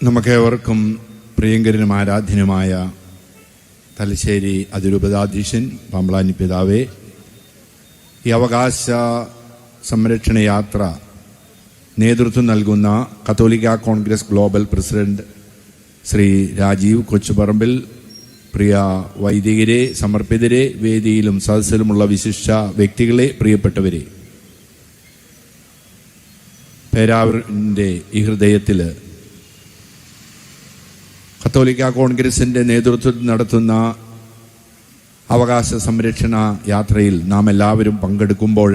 നമുക്കേവർക്കും പ്രിയങ്കരനും ആരാധ്യനുമായ തലശ്ശേരി അതിരൂപതാധീശൻ പാമ്പളാനി പിതാവേ, ഈ അവകാശ സംരക്ഷണ യാത്ര നേതൃത്വം നൽകുന്ന കത്തോലിക്ക കോൺഗ്രസ് ഗ്ലോബൽ പ്രസിഡന്റ് ശ്രീ രാജീവ് കൊച്ചുപറമ്പിൽ, പ്രിയ വൈദികരെ, സമർപ്പിതരെ, വേദിയിലും സദസ്സിലുമുള്ള വിശിഷ്ട വ്യക്തികളെ, പ്രിയപ്പെട്ടവരെ, പേരാവൂരിൻ്റെ ഈ ഹൃദയത്തിൽ കത്തോലിക്ക കോൺഗ്രസിൻ്റെ നേതൃത്വത്തിൽ നടത്തുന്ന അവകാശ സംരക്ഷണ യാത്രയിൽ നാം എല്ലാവരും പങ്കെടുക്കുമ്പോൾ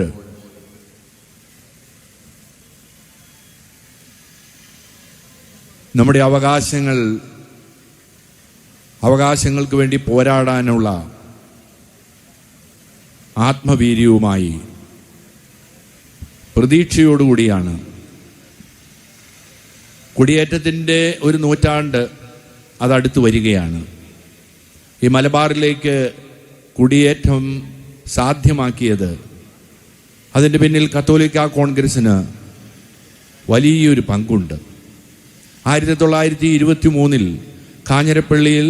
നമ്മുടെ അവകാശങ്ങൾക്ക് വേണ്ടി പോരാടാനുള്ള ആത്മവീര്യവുമായി പ്രതീക്ഷയോടുകൂടിയാണ്. കുടിയേറ്റത്തിൻ്റെ ഒരു നൂറ്റാണ്ട് അതടുത്ത് വരികയാണ്. ഈ മലബാറിലേക്ക് കുടിയേറ്റം സാധ്യമാക്കിയത്, അതിൻ്റെ പിന്നിൽ കത്തോലിക്ക കോൺഗ്രസിന് വലിയൊരു പങ്കുണ്ട്. 1923 കാഞ്ഞിരപ്പള്ളിയിൽ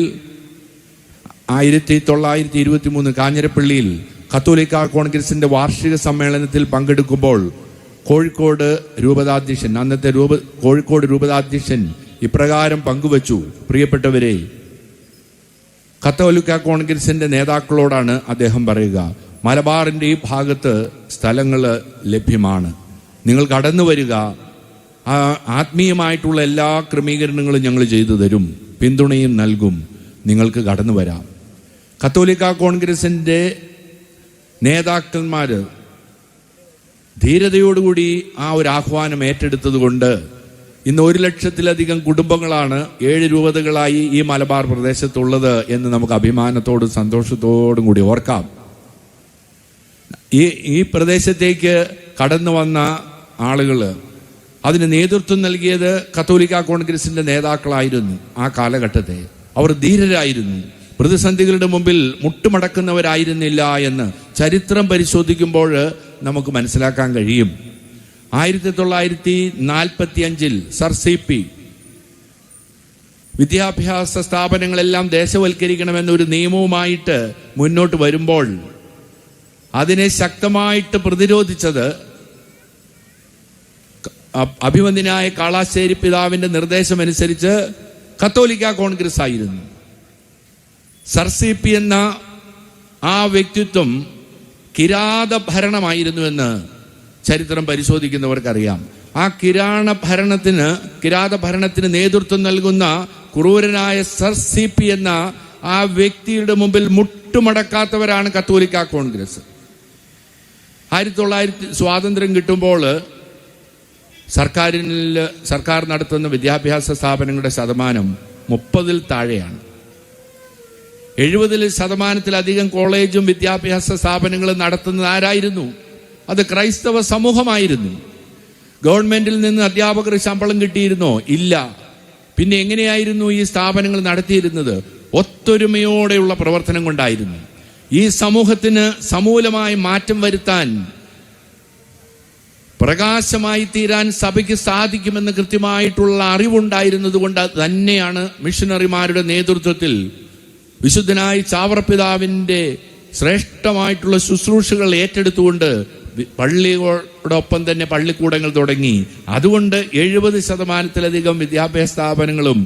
1923 കാഞ്ഞിരപ്പള്ളിയിൽ കത്തോലിക്ക കോൺഗ്രസിൻ്റെ വാർഷിക സമ്മേളനത്തിൽ പങ്കെടുക്കുമ്പോൾ കോഴിക്കോട് രൂപതാധ്യക്ഷൻ, അന്നത്തെ കോഴിക്കോട് രൂപതാധ്യക്ഷൻ ഇപ്രകാരം പങ്കുവച്ചു: പ്രിയപ്പെട്ടവരെ, കത്തോലിക്ക കോൺഗ്രസിൻ്റെ നേതാക്കളോടാണ് അദ്ദേഹം പറയുക, മലബാറിൻ്റെ ഈ ഭാഗത്ത് സ്ഥലങ്ങൾ ലഭ്യമാണ്, നിങ്ങൾ കടന്നു വരിക, ആത്മീയമായിട്ടുള്ള എല്ലാ ക്രമീകരണങ്ങളും ഞങ്ങൾ ചെയ്തു തരും, പിന്തുണയും നൽകും, നിങ്ങൾക്ക് കടന്നു വരാം. കത്തോലിക്ക കോൺഗ്രസിൻ്റെ നേതാക്കന്മാർ ധീരതയോടുകൂടി ആ ഒരു ആഹ്വാനം ഏറ്റെടുത്തത് കൊണ്ട് ഇന്ന് 1,00,000-ലധികം കുടുംബങ്ങളാണ് 7 രൂപതകളായി ഈ മലബാർ പ്രദേശത്തുള്ളത് എന്ന് നമുക്ക് അഭിമാനത്തോടും സന്തോഷത്തോടും കൂടി ഓർക്കാം. ഈ പ്രദേശത്തേക്ക് കടന്നു വന്ന ആളുകൾ, അതിന് നേതൃത്വം നൽകിയത് കത്തോലിക്ക കോൺഗ്രസിൻ്റെ നേതാക്കളായിരുന്നു. ആ കാലഘട്ടത്തെ അവർ ധീരരായിരുന്നു, പ്രതിസന്ധികളുടെ മുമ്പിൽ മുട്ടുമടക്കുന്നവരായിരുന്നില്ല എന്ന് ചരിത്രം പരിശോധിക്കുമ്പോൾ നമുക്ക് മനസ്സിലാക്കാൻ കഴിയും. 1945 സർ CP വിദ്യാഭ്യാസ സ്ഥാപനങ്ങളെല്ലാം ദേശവൽക്കരിക്കണമെന്നൊരു നിയമവുമായിട്ട് മുന്നോട്ട് വരുമ്പോൾ അതിനെ ശക്തമായിട്ട് പ്രതിരോധിച്ചത് അഭിവന്ദ്യനായ കാളാശ്ശേരി പിതാവിൻ്റെ നിർദ്ദേശമനുസരിച്ച് കത്തോലിക്ക കോൺഗ്രസ് ആയിരുന്നു. സർ CP എന്ന ആ വ്യക്തിത്വം കിരാത ഭരണമായിരുന്നുവെന്ന് ചരിത്രം പരിശോധിക്കുന്നവർക്കറിയാം. ആ കിരാത ഭരണത്തിന് നേതൃത്വം നൽകുന്ന ക്രൂരനായ സർ CP എന്ന ആ വ്യക്തിയുടെ മുമ്പിൽ മുട്ടുമടക്കാത്തവരാണ് കത്തോലിക്ക കോൺഗ്രസ്. 1900 സ്വാതന്ത്ര്യം കിട്ടുമ്പോൾ സർക്കാർ നടത്തുന്ന വിദ്യാഭ്യാസ സ്ഥാപനങ്ങളുടെ ശതമാനം 30-ൽ താഴെയാണ്. 70% കോളേജും വിദ്യാഭ്യാസ സ്ഥാപനങ്ങളും നടത്തുന്നത് ആരായിരുന്നു? അത് ക്രൈസ്തവ സമൂഹമായിരുന്നു. ഗവൺമെന്റിൽ നിന്ന് അധ്യാപകർ ശമ്പളം കിട്ടിയിരുന്നോ? ഇല്ല. പിന്നെ എങ്ങനെയായിരുന്നു ഈ സ്ഥാപനങ്ങൾ നടത്തിയിരുന്നത്? ഒത്തൊരുമയോടെയുള്ള പ്രവർത്തനം കൊണ്ടായിരുന്നു. ഈ സമൂഹത്തിന് സമൂലമായ മാറ്റം വരുത്താൻ, പ്രകാശമായി തീരാൻ സഭയ്ക്ക് സാധിക്കുമെന്ന് കൃത്യമായിട്ടുള്ള അറിവുണ്ടായിരുന്നത് കൊണ്ട് തന്നെയാണ് മിഷനറിമാരുടെ നേതൃത്വത്തിൽ വിശുദ്ധനായ ചാവറപ്പിതാവിൻ്റെ ശ്രേഷ്ഠമായിട്ടുള്ള ശുശ്രൂഷകൾ ഏറ്റെടുത്തുകൊണ്ട് പള്ളിയോടൊപ്പം തന്നെ പള്ളിക്കൂടങ്ങൾ തുടങ്ങി. അതുകൊണ്ട് 70%-ലധികം വിദ്യാഭ്യാസ സ്ഥാപനങ്ങളും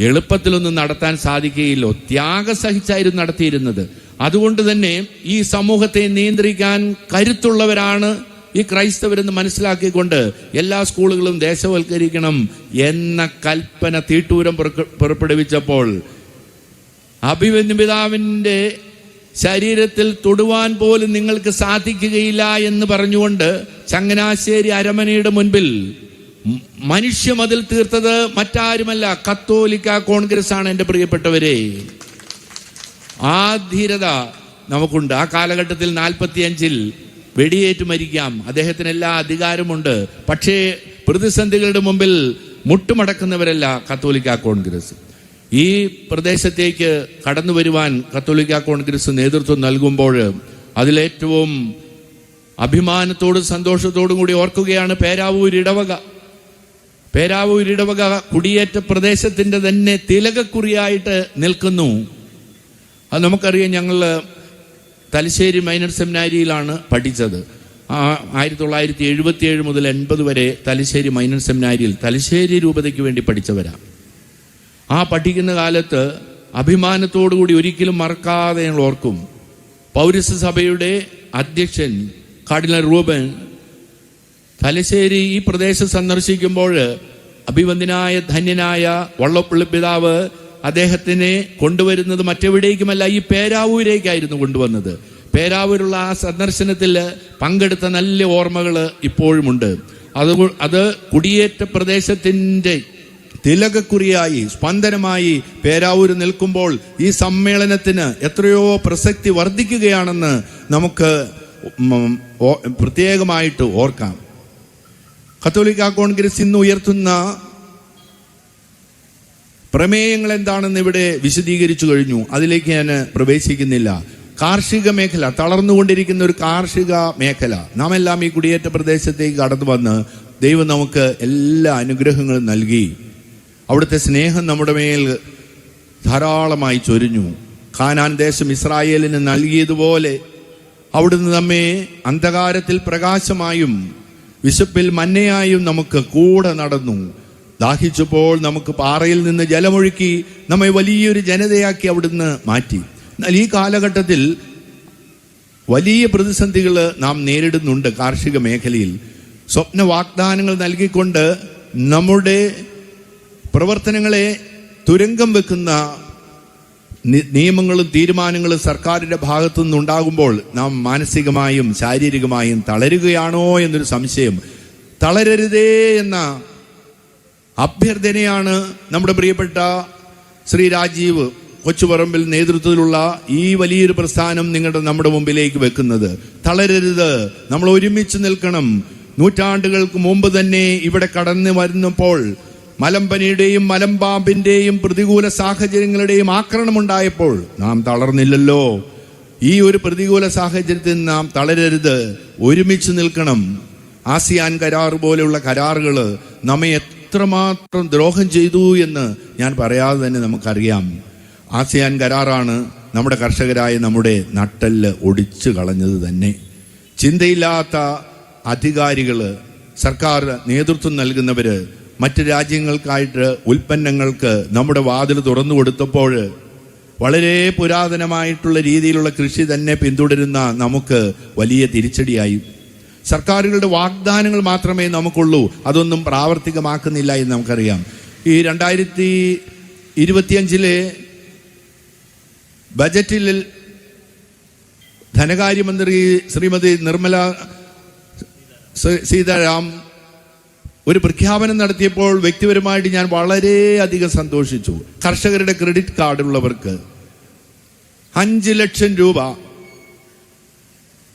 എളുപ്പത്തിലൊന്നും നടത്താൻ സാധിക്കുകയില്ല, ത്യാഗം സഹിച്ചായിരുന്നു നടത്തിയിരുന്നത്. അതുകൊണ്ട് തന്നെ ഈ സമൂഹത്തെ നിയന്ത്രിക്കാൻ കരുത്തുള്ളവരാണ് ഈ ക്രൈസ്തവരെന്ന് മനസ്സിലാക്കിക്കൊണ്ട് എല്ലാ സ്കൂളുകളും ദേശവൽക്കരിക്കണം എന്ന കൽപ്പന തീട്ടൂരം പുറപ്പെടുവിച്ചപ്പോൾ അഭിവന്ദ്യ പിതാവിൻ്റെ ശരീരത്തിൽ തൊടുവാൻ പോലും നിങ്ങൾക്ക് സാധിക്കുകയില്ല എന്ന് പറഞ്ഞുകൊണ്ട് ചങ്ങനാശ്ശേരി അരമനയുടെ മുൻപിൽ മനുഷ്യമതിൽ തീർത്തത് മറ്റാരുമല്ല, കത്തോലിക്ക കോൺഗ്രസ് ആണ്. എൻ്റെ പ്രിയപ്പെട്ടവരെ, ആ ധീരത നമുക്കുണ്ട്. ആ കാലഘട്ടത്തിൽ 45-ൽ വെടിയേറ്റ് മരിക്കാം, അദ്ദേഹത്തിന് എല്ലാ അധികാരമുണ്ട്. പക്ഷേ പ്രതിസന്ധികളുടെ മുമ്പിൽ മുട്ടുമടക്കുന്നവരല്ല കത്തോലിക്ക കോൺഗ്രസ്. ഈ പ്രദേശത്തേക്ക് കടന്നു വരുവാൻ കത്തോലിക്ക കോൺഗ്രസ് നേതൃത്വം നൽകുമ്പോൾ അതിലേറ്റവും അഭിമാനത്തോടും സന്തോഷത്തോടും കൂടി ഓർക്കുകയാണ് പേരാവൂർ ഇടവക. പേരാവൂർ ഇടവക കുടിയേറ്റ പ്രദേശത്തിന്റെ തന്നെ തിലകക്കുറിയായിട്ട് നിൽക്കുന്നു. അത് നമുക്കറിയാം. ഞങ്ങൾ തലശ്ശേരി മൈനർ സെമിനാരിയിലാണ് പഠിച്ചത്. 1977 മുതൽ 80 വരെ തലശ്ശേരി മൈനർ സെമിനാരിയിൽ തലശ്ശേരി രൂപതയ്ക്ക് വേണ്ടി പഠിച്ചവരാണ്. ആ പഠിക്കുന്ന കാലത്ത് അഭിമാനത്തോടുകൂടി ഒരിക്കലും മറക്കാതെ ഞങ്ങൾ ഓർക്കും, പൗരസ്ത്യ സഭയുടെ അധ്യക്ഷൻ കാർഡിനൽ റൂബൻ തലശ്ശേരി ഈ പ്രദേശം സന്ദർശിക്കുമ്പോൾ അഭിവന്ദ്യനായ ധന്യനായ വള്ളപ്പള്ളി പിതാവ് അദ്ദേഹത്തിനെ കൊണ്ടുവരുന്നത് മറ്റെവിടേക്കുമല്ല, ഈ പേരാവൂരേക്കായിരുന്നു കൊണ്ടുവന്നത്. പേരാവൂരുള്ള ആ സന്ദർശനത്തിൽ പങ്കെടുത്ത നല്ല ഓർമ്മകൾ ഇപ്പോഴുമുണ്ട്. അത് കുടിയേറ്റ പ്രദേശത്തിൻ്റെ തിലകക്കുറിയായി സ്പന്ദനമായി പേരാവൂർ നിൽക്കുമ്പോൾ ഈ സമ്മേളനത്തിന് എത്രയോ പ്രസക്തി വർദ്ധിക്കുകയാണെന്ന് നമുക്ക് പ്രത്യേകമായിട്ട് ഓർക്കാം. കത്തോലിക്ക കോൺഗ്രസ് ഇന്ന് ഉയർത്തുന്ന പ്രമേയങ്ങൾ എന്താണെന്ന് ഇവിടെ വിശദീകരിച്ചു കഴിഞ്ഞു. അതിലേക്ക് ഞാൻ പ്രവേശിക്കുന്നില്ല. കാർഷിക മേഖല, തളർന്നുകൊണ്ടിരിക്കുന്ന ഒരു കാർഷിക മേഖല. നാം എല്ലാം ഈ കുടിയേറ്റ പ്രദേശത്തേക്ക് കടന്നു വന്ന് ദൈവം നമുക്ക് എല്ലാ അനുഗ്രഹങ്ങളും നൽകി. അവിടുത്തെ സ്നേഹം നമ്മുടെ മേൽ ധാരാളമായി ചൊരിഞ്ഞു. കാനാൻ ദേശം ഇസ്രായേലിന് നൽകിയതുപോലെ അവിടുന്ന് നമ്മെ അന്ധകാരത്തിൽ പ്രകാശമായും വിശപ്പിൽ മന്നയായും നമുക്ക് കൂടെ നടന്നു. ദാഹിച്ചപ്പോൾ നമുക്ക് പാറയിൽ നിന്ന് ജലമൊഴുക്കി നമ്മെ വലിയൊരു ജനതയാക്കി അവിടുന്ന് മാറ്റി. എന്നാൽ ഈ കാലഘട്ടത്തിൽ വലിയ പ്രതിസന്ധികൾ നാം നേരിടുന്നുണ്ട്. കാർഷിക മേഖലയിൽ സ്വപ്ന വാഗ്ദാനങ്ങൾ നൽകിക്കൊണ്ട് നമ്മുടെ പ്രവർത്തനങ്ങളെ തുരങ്കം വെക്കുന്ന നിയമങ്ങളും തീരുമാനങ്ങളും സർക്കാരിന്റെ ഭാഗത്തു നിന്നുണ്ടാകുമ്പോൾ നാം മാനസികമായും ശാരീരികമായും തളരുകയാണോ എന്നൊരു സംശയം. തളരരുതേ എന്ന അഭ്യർത്ഥനയാണ് നമ്മുടെ പ്രിയപ്പെട്ട ശ്രീ രാജീവ് കൊച്ചുപറമ്പിൽ നേതൃത്വത്തിലുള്ള ഈ വലിയൊരു പ്രസ്ഥാനം നമ്മുടെ മുമ്പിലേക്ക് വെക്കുന്നത്. തളരരുത്, നമ്മൾ ഒരുമിച്ച് നിൽക്കണം. നൂറ്റാണ്ടുകൾക്ക് മുമ്പ് തന്നെ ഇവിടെ കടന്നു വരുന്നപ്പോൾ മലമ്പനിയുടെയും മലമ്പാമ്പിന്റെയും പ്രതികൂല സാഹചര്യങ്ങളുടെയും ആക്രമണമുണ്ടായപ്പോൾ നാം തളർന്നില്ലല്ലോ. ഈ ഒരു പ്രതികൂല സാഹചര്യത്തിൽ നാം തളരരുത്, ഒരുമിച്ച് നിൽക്കണം. ആസിയാൻ കരാർ പോലെയുള്ള കരാറുകൾ നമ്മെ എത്രമാത്രം ദ്രോഹം ചെയ്തു എന്ന് ഞാൻ പറയാതെ തന്നെ നമുക്കറിയാം. ആസിയാൻ കരാറാണ് നമ്മുടെ കർഷകരായ നമ്മുടെ നട്ടെല്ല് ഒടിച്ചു കളഞ്ഞത് തന്നെ. ചിന്തയില്ലാത്ത അധികാരികൾ, സർക്കാർ നേതൃത്വം നൽകുന്നവര് മറ്റ് രാജ്യങ്ങൾക്കായിട്ട് ഉൽപ്പന്നങ്ങൾക്ക് നമ്മുടെ വാതിൽ തുറന്നു കൊടുത്തപ്പോൾ വളരെ പുരാതനമായിട്ടുള്ള രീതിയിലുള്ള കൃഷി തന്നെ പിന്തുടരുന്ന നമുക്ക് വലിയ തിരിച്ചടിയായി. സർക്കാരുകളുടെ വാഗ്ദാനങ്ങൾ മാത്രമേ നമുക്കുള്ളൂ, അതൊന്നും പ്രാവർത്തികമാക്കുന്നില്ല എന്ന് നമുക്കറിയാം. ഈ 2025 ബജറ്റിൽ ധനകാര്യമന്ത്രി ശ്രീമതി നിർമ്മല സീതാരാം ഒരു പ്രഖ്യാപനം നടത്തിയപ്പോൾ വ്യക്തിപരമായിട്ട് ഞാൻ വളരെയധികം സന്തോഷിച്ചു. കർഷകരുടെ ക്രെഡിറ്റ് കാർഡുള്ളവർക്ക് 5 ലക്ഷം രൂപ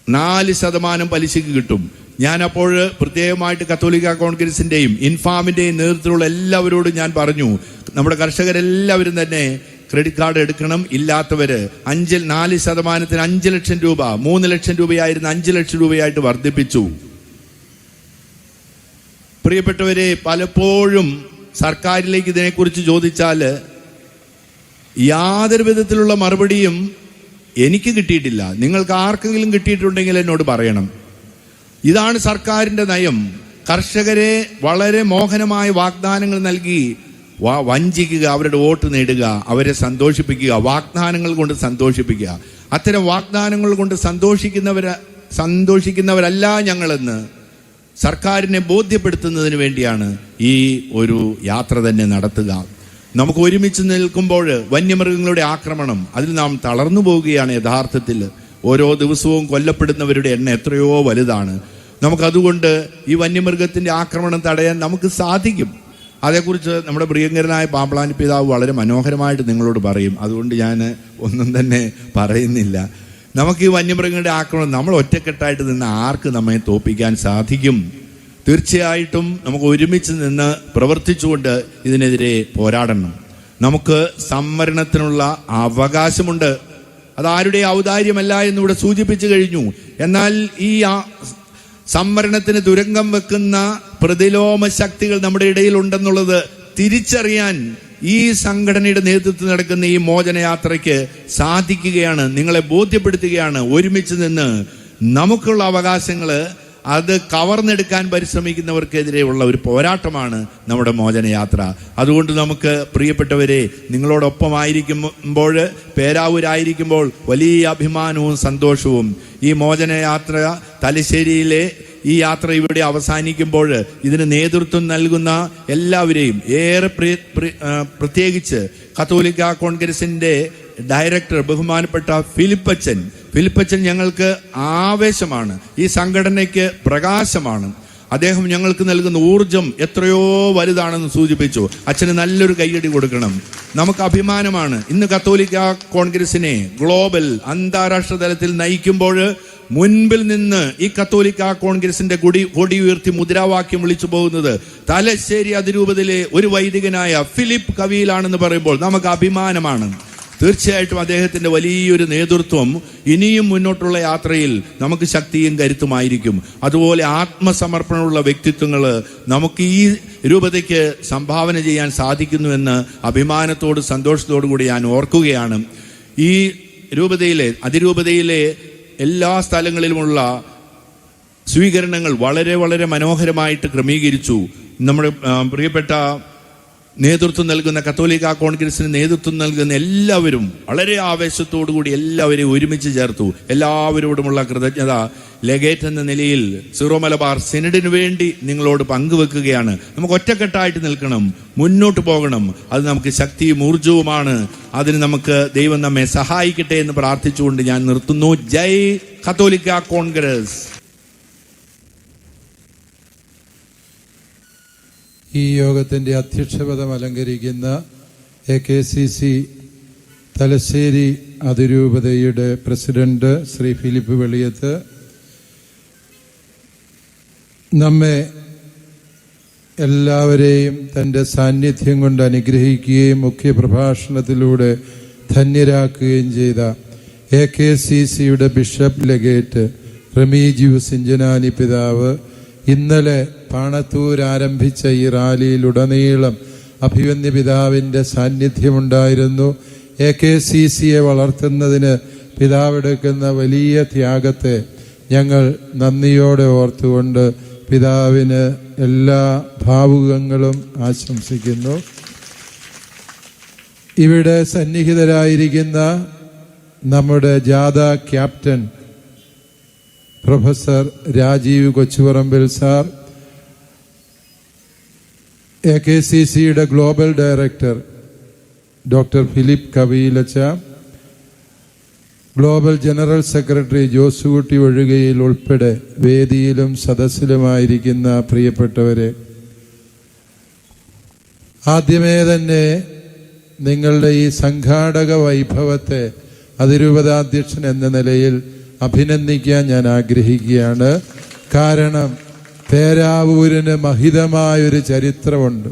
4% പലിശയ്ക്ക് കിട്ടും. ഞാൻ അപ്പോൾ പ്രത്യേകമായിട്ട് കത്തോലിക്ക കോൺഗ്രസിന്റെയും ഇൻഫാമിന്റെയും നേതൃത്വത്തിലുള്ള എല്ലാവരോടും ഞാൻ പറഞ്ഞു, നമ്മുടെ കർഷകരെല്ലാവരും തന്നെ ക്രെഡിറ്റ് കാർഡ് എടുക്കണം. ഇല്ലാത്തവര് 4% 5 ലക്ഷം രൂപ, 3 ലക്ഷം രൂപയായിരുന്നു 5 ലക്ഷം രൂപയായിട്ട് വർദ്ധിപ്പിച്ചു. പ്രിയപ്പെട്ടവരെ, പലപ്പോഴും സർക്കാരിലേക്ക് ഇതിനെക്കുറിച്ച് ചോദിച്ചാൽ യാതൊരു വിധത്തിലുള്ള മറുപടിയും എനിക്ക് കിട്ടിയിട്ടില്ല. നിങ്ങൾക്ക് ആർക്കെങ്കിലും കിട്ടിയിട്ടുണ്ടെങ്കിൽ എന്നോട് പറയണം. ഇതാണ് സർക്കാരിന്റെ നയം. കർഷകരെ വളരെ മോഹനമായ വാഗ്ദാനങ്ങൾ നൽകി വഞ്ചിക്കുക, അവരുടെ വോട്ട് നേടുക, അവരെ സന്തോഷിപ്പിക്കുക, വാഗ്ദാനങ്ങൾ കൊണ്ട് സന്തോഷിപ്പിക്കുക. അത്തരം വാഗ്ദാനങ്ങൾ കൊണ്ട് സന്തോഷിക്കുന്നവരല്ല ഞങ്ങളെന്ന് സർക്കാരിനെ ബോധ്യപ്പെടുത്തുന്നതിന് വേണ്ടിയാണ് ഈ ഒരു യാത്ര തന്നെ നടത്തുക. നമുക്ക് ഒരുമിച്ച് നിൽക്കുമ്പോൾ വന്യമൃഗങ്ങളുടെ ആക്രമണം, അതിൽ നാം തളർന്നു പോവുകയാണ്. യഥാർത്ഥത്തിൽ ഓരോ ദിവസവും കൊല്ലപ്പെടുന്നവരുടെ എണ്ണം എത്രയോ വലുതാണ്. നമുക്കതുകൊണ്ട് ഈ വന്യമൃഗത്തിന്റെ ആക്രമണം തടയാൻ നമുക്ക് സാധിക്കും. അതേക്കുറിച്ച് നമ്മുടെ പ്രിയങ്കരനായ പാമ്പളാനി പിതാവ് വളരെ മനോഹരമായിട്ട് നിങ്ങളോട് പറയും. അതുകൊണ്ട് ഞാൻ ഒന്നും തന്നെ പറയുന്നില്ല. നമുക്ക് ഈ വന്യമൃഗങ്ങളുടെ ആക്രമണം നമ്മൾ ഒറ്റക്കെട്ടായിട്ട് നിന്ന് ആർക്ക് നമ്മെ തോൽപ്പിക്കാൻ സാധിക്കും? തീർച്ചയായിട്ടും നമുക്ക് ഒരുമിച്ച് നിന്ന് പ്രവർത്തിച്ചുകൊണ്ട് ഇതിനെതിരെ പോരാടണം. നമുക്ക് സംവരണത്തിനുള്ള അവകാശമുണ്ട്. അതാരുടെ ഔദാര്യമല്ല എന്നിവിടെ സൂചിപ്പിച്ചു കഴിഞ്ഞു. എന്നാൽ ഈ സംവരണത്തിന് തുരങ്കം വെക്കുന്ന പ്രതിലോമ ശക്തികൾ നമ്മുടെ ഇടയിൽ ഉണ്ടെന്നുള്ളത് തിരിച്ചറിയാൻ ഈ സംഘടനയുടെ നേതൃത്വത്തിൽ നടക്കുന്ന ഈ മോചനയാത്രയ്ക്ക് സാധിക്കുകയാണ്, നിങ്ങളെ ബോധ്യപ്പെടുത്തുകയാണ്. ഒരുമിച്ച് നിന്ന് നമുക്കുള്ള അവകാശങ്ങള് അത് കവർന്നെടുക്കാൻ പരിശ്രമിക്കുന്നവർക്കെതിരെയുള്ള ഒരു പോരാട്ടമാണ് നമ്മുടെ മോചനയാത്ര. അതുകൊണ്ട് നമുക്ക് പ്രിയപ്പെട്ടവരെ, നിങ്ങളോടൊപ്പമായിരിക്കുമ്പോൾ, പേരാവൂരായിരിക്കുമ്പോൾ വലിയ അഭിമാനവും സന്തോഷവും. ഈ മോചനയാത്ര തലശ്ശേരിയിലെ ഈ യാത്ര ഇവിടെ അവസാനിക്കുമ്പോൾ ഇതിന് നേതൃത്വം നൽകുന്ന എല്ലാവരെയും, ഏറെ പ്രത്യേകിച്ച് കത്തോലിക്ക കോൺഗ്രസിന്റെ ഡയറക്ടർ ബഹുമാനപ്പെട്ട ഫിലിപ്പച്ചൻ ഞങ്ങൾക്ക് ആവേശമാണ്, ഈ സംഘടനയ്ക്ക് പ്രകാശമാണ്. അദ്ദേഹം ഞങ്ങൾക്ക് നൽകുന്ന ഊർജം എത്രയോ വലുതാണെന്ന് സൂചിപ്പിച്ചു. അച്ഛന് നല്ലൊരു കയ്യടി കൊടുക്കണം. നമുക്ക് അഭിമാനമാണ്. ഇന്ന് കത്തോലിക്ക കോൺഗ്രസിനെ ഗ്ലോബൽ, അന്താരാഷ്ട്ര തലത്തിൽ നയിക്കുമ്പോൾ മുൻപിൽ നിന്ന് ഈ കത്തോലിക്ക കോൺഗ്രസിന്റെ കൊടി ഉയർത്തി മുദ്രാവാക്യം വിളിച്ചു പോകുന്നത് തലശ്ശേരി അതിരൂപതയിലെ ഒരു വൈദികനായ ഫിലിപ്പ് കവിയിലാണെന്ന് പറയുമ്പോൾ നമുക്ക് അഭിമാനമാണ്. തീർച്ചയായിട്ടും അദ്ദേഹത്തിന്റെ വലിയൊരു നേതൃത്വം ഇനിയും മുന്നോട്ടുള്ള യാത്രയിൽ നമുക്ക് ശക്തിയും കരുത്തുമായിരിക്കും. അതുപോലെ ആത്മസമർപ്പണമുള്ള വ്യക്തിത്വങ്ങൾ നമുക്ക് ഈ രൂപതയ്ക്ക് സംഭാവന ചെയ്യാൻ സാധിക്കുന്നുവെന്ന് അഭിമാനത്തോട് സന്തോഷത്തോടു കൂടി ഞാൻ ഓർക്കുകയാണ്. ഈ രൂപതയിലെ, അതിരൂപതയിലെ എല്ലാ സ്ഥലങ്ങളിലുമുള്ള സ്വീകരണങ്ങൾ വളരെ വളരെ മനോഹരമായിട്ട് ക്രമീകരിച്ചു. നമ്മുടെ പ്രിയപ്പെട്ട നേതൃത്വം നൽകുന്ന കത്തോലിക്ക കോൺഗ്രസിന് നേതൃത്വം നൽകുന്ന എല്ലാവരും വളരെ ആവേശത്തോടുകൂടി എല്ലാവരെയും ഒരുമിച്ച് ചേർത്തു. എല്ലാവരോടുമുള്ള കൃതജ്ഞത ലെഗേറ്റ് എന്ന നിലയിൽ സിറോ മലബാർ സിനഡിന് വേണ്ടി നിങ്ങളോട് പങ്കുവെക്കുകയാണ്. നമുക്ക് ഒറ്റക്കെട്ടായിട്ട് നിൽക്കണം, മുന്നോട്ട് പോകണം. അത് നമുക്ക് ശക്തിയും ഊർജവുമാണ്. അതിന് നമുക്ക് ദൈവം നമ്മെ സഹായിക്കട്ടെ എന്ന് പ്രാർത്ഥിച്ചുകൊണ്ട് ഞാൻ നിർത്തുന്നു. ജയ് കത്തോലിക്ക കോൺഗ്രസ്. ഈ യോഗത്തിൻ്റെ അധ്യക്ഷപദം അലങ്കരിക്കുന്ന AKCC തലശ്ശേരി അതിരൂപതയുടെ പ്രസിഡന്റ് ശ്രീ ഫിലിപ്പ് വെളിയത്ത്, നമ്മെ എല്ലാവരെയും തൻ്റെ സാന്നിധ്യം കൊണ്ട് അനുഗ്രഹിക്കുകയും മുഖ്യപ്രഭാഷണത്തിലൂടെ ധന്യരാക്കുകയും ചെയ്ത AKCCയുടെ ബിഷപ്പ് ലെഗേറ്റ് റെമീജിയൂസ് ഇഞ്ചനാനി പിതാവ് ഇന്നലെ പാണത്തൂർ ആരംഭിച്ച ഈ റാലിയിലുടനീളം അഭിവന്യ പിതാവിൻ്റെ സാന്നിധ്യമുണ്ടായിരുന്നു. AKCCയെ വളർത്തുന്നതിന് പിതാവെടുക്കുന്ന വലിയ ത്യാഗത്തെ ഞങ്ങൾ നന്ദിയോടെ ഓർത്തുകൊണ്ട് പിതാവിന് എല്ലാ ഭാവുകങ്ങളും ആശംസിക്കുന്നു. ഇവിടെ സന്നിഹിതരായിരിക്കുന്ന നമ്മുടെ ജാഥ captain professor Rajeev Kochuparambil sir, AKCCയുടെ ഗ്ലോബൽ ഡയറക്ടർ ഡോക്ടർ ഫിലിപ്പ് കവിയിലച്ച, global general secretary Josekutty Ozhukayil ഉൾപ്പെടെ വേദിയിലും സദസ്സിലുമായിരിക്കുന്ന പ്രിയപ്പെട്ടവരെ, ആദ്യമേ തന്നെ നിങ്ങളുടെ ഈ സംഘാടക വൈഭവത്തെ അതിരൂപതാധ്യക്ഷൻ എന്ന നിലയിൽ അഭിനന്ദിക്കാൻ ഞാൻ ആഗ്രഹിക്കുകയാണ്. കാരണം പേരാവൂരിന് മഹിതമായൊരു ചരിത്രമുണ്ട്.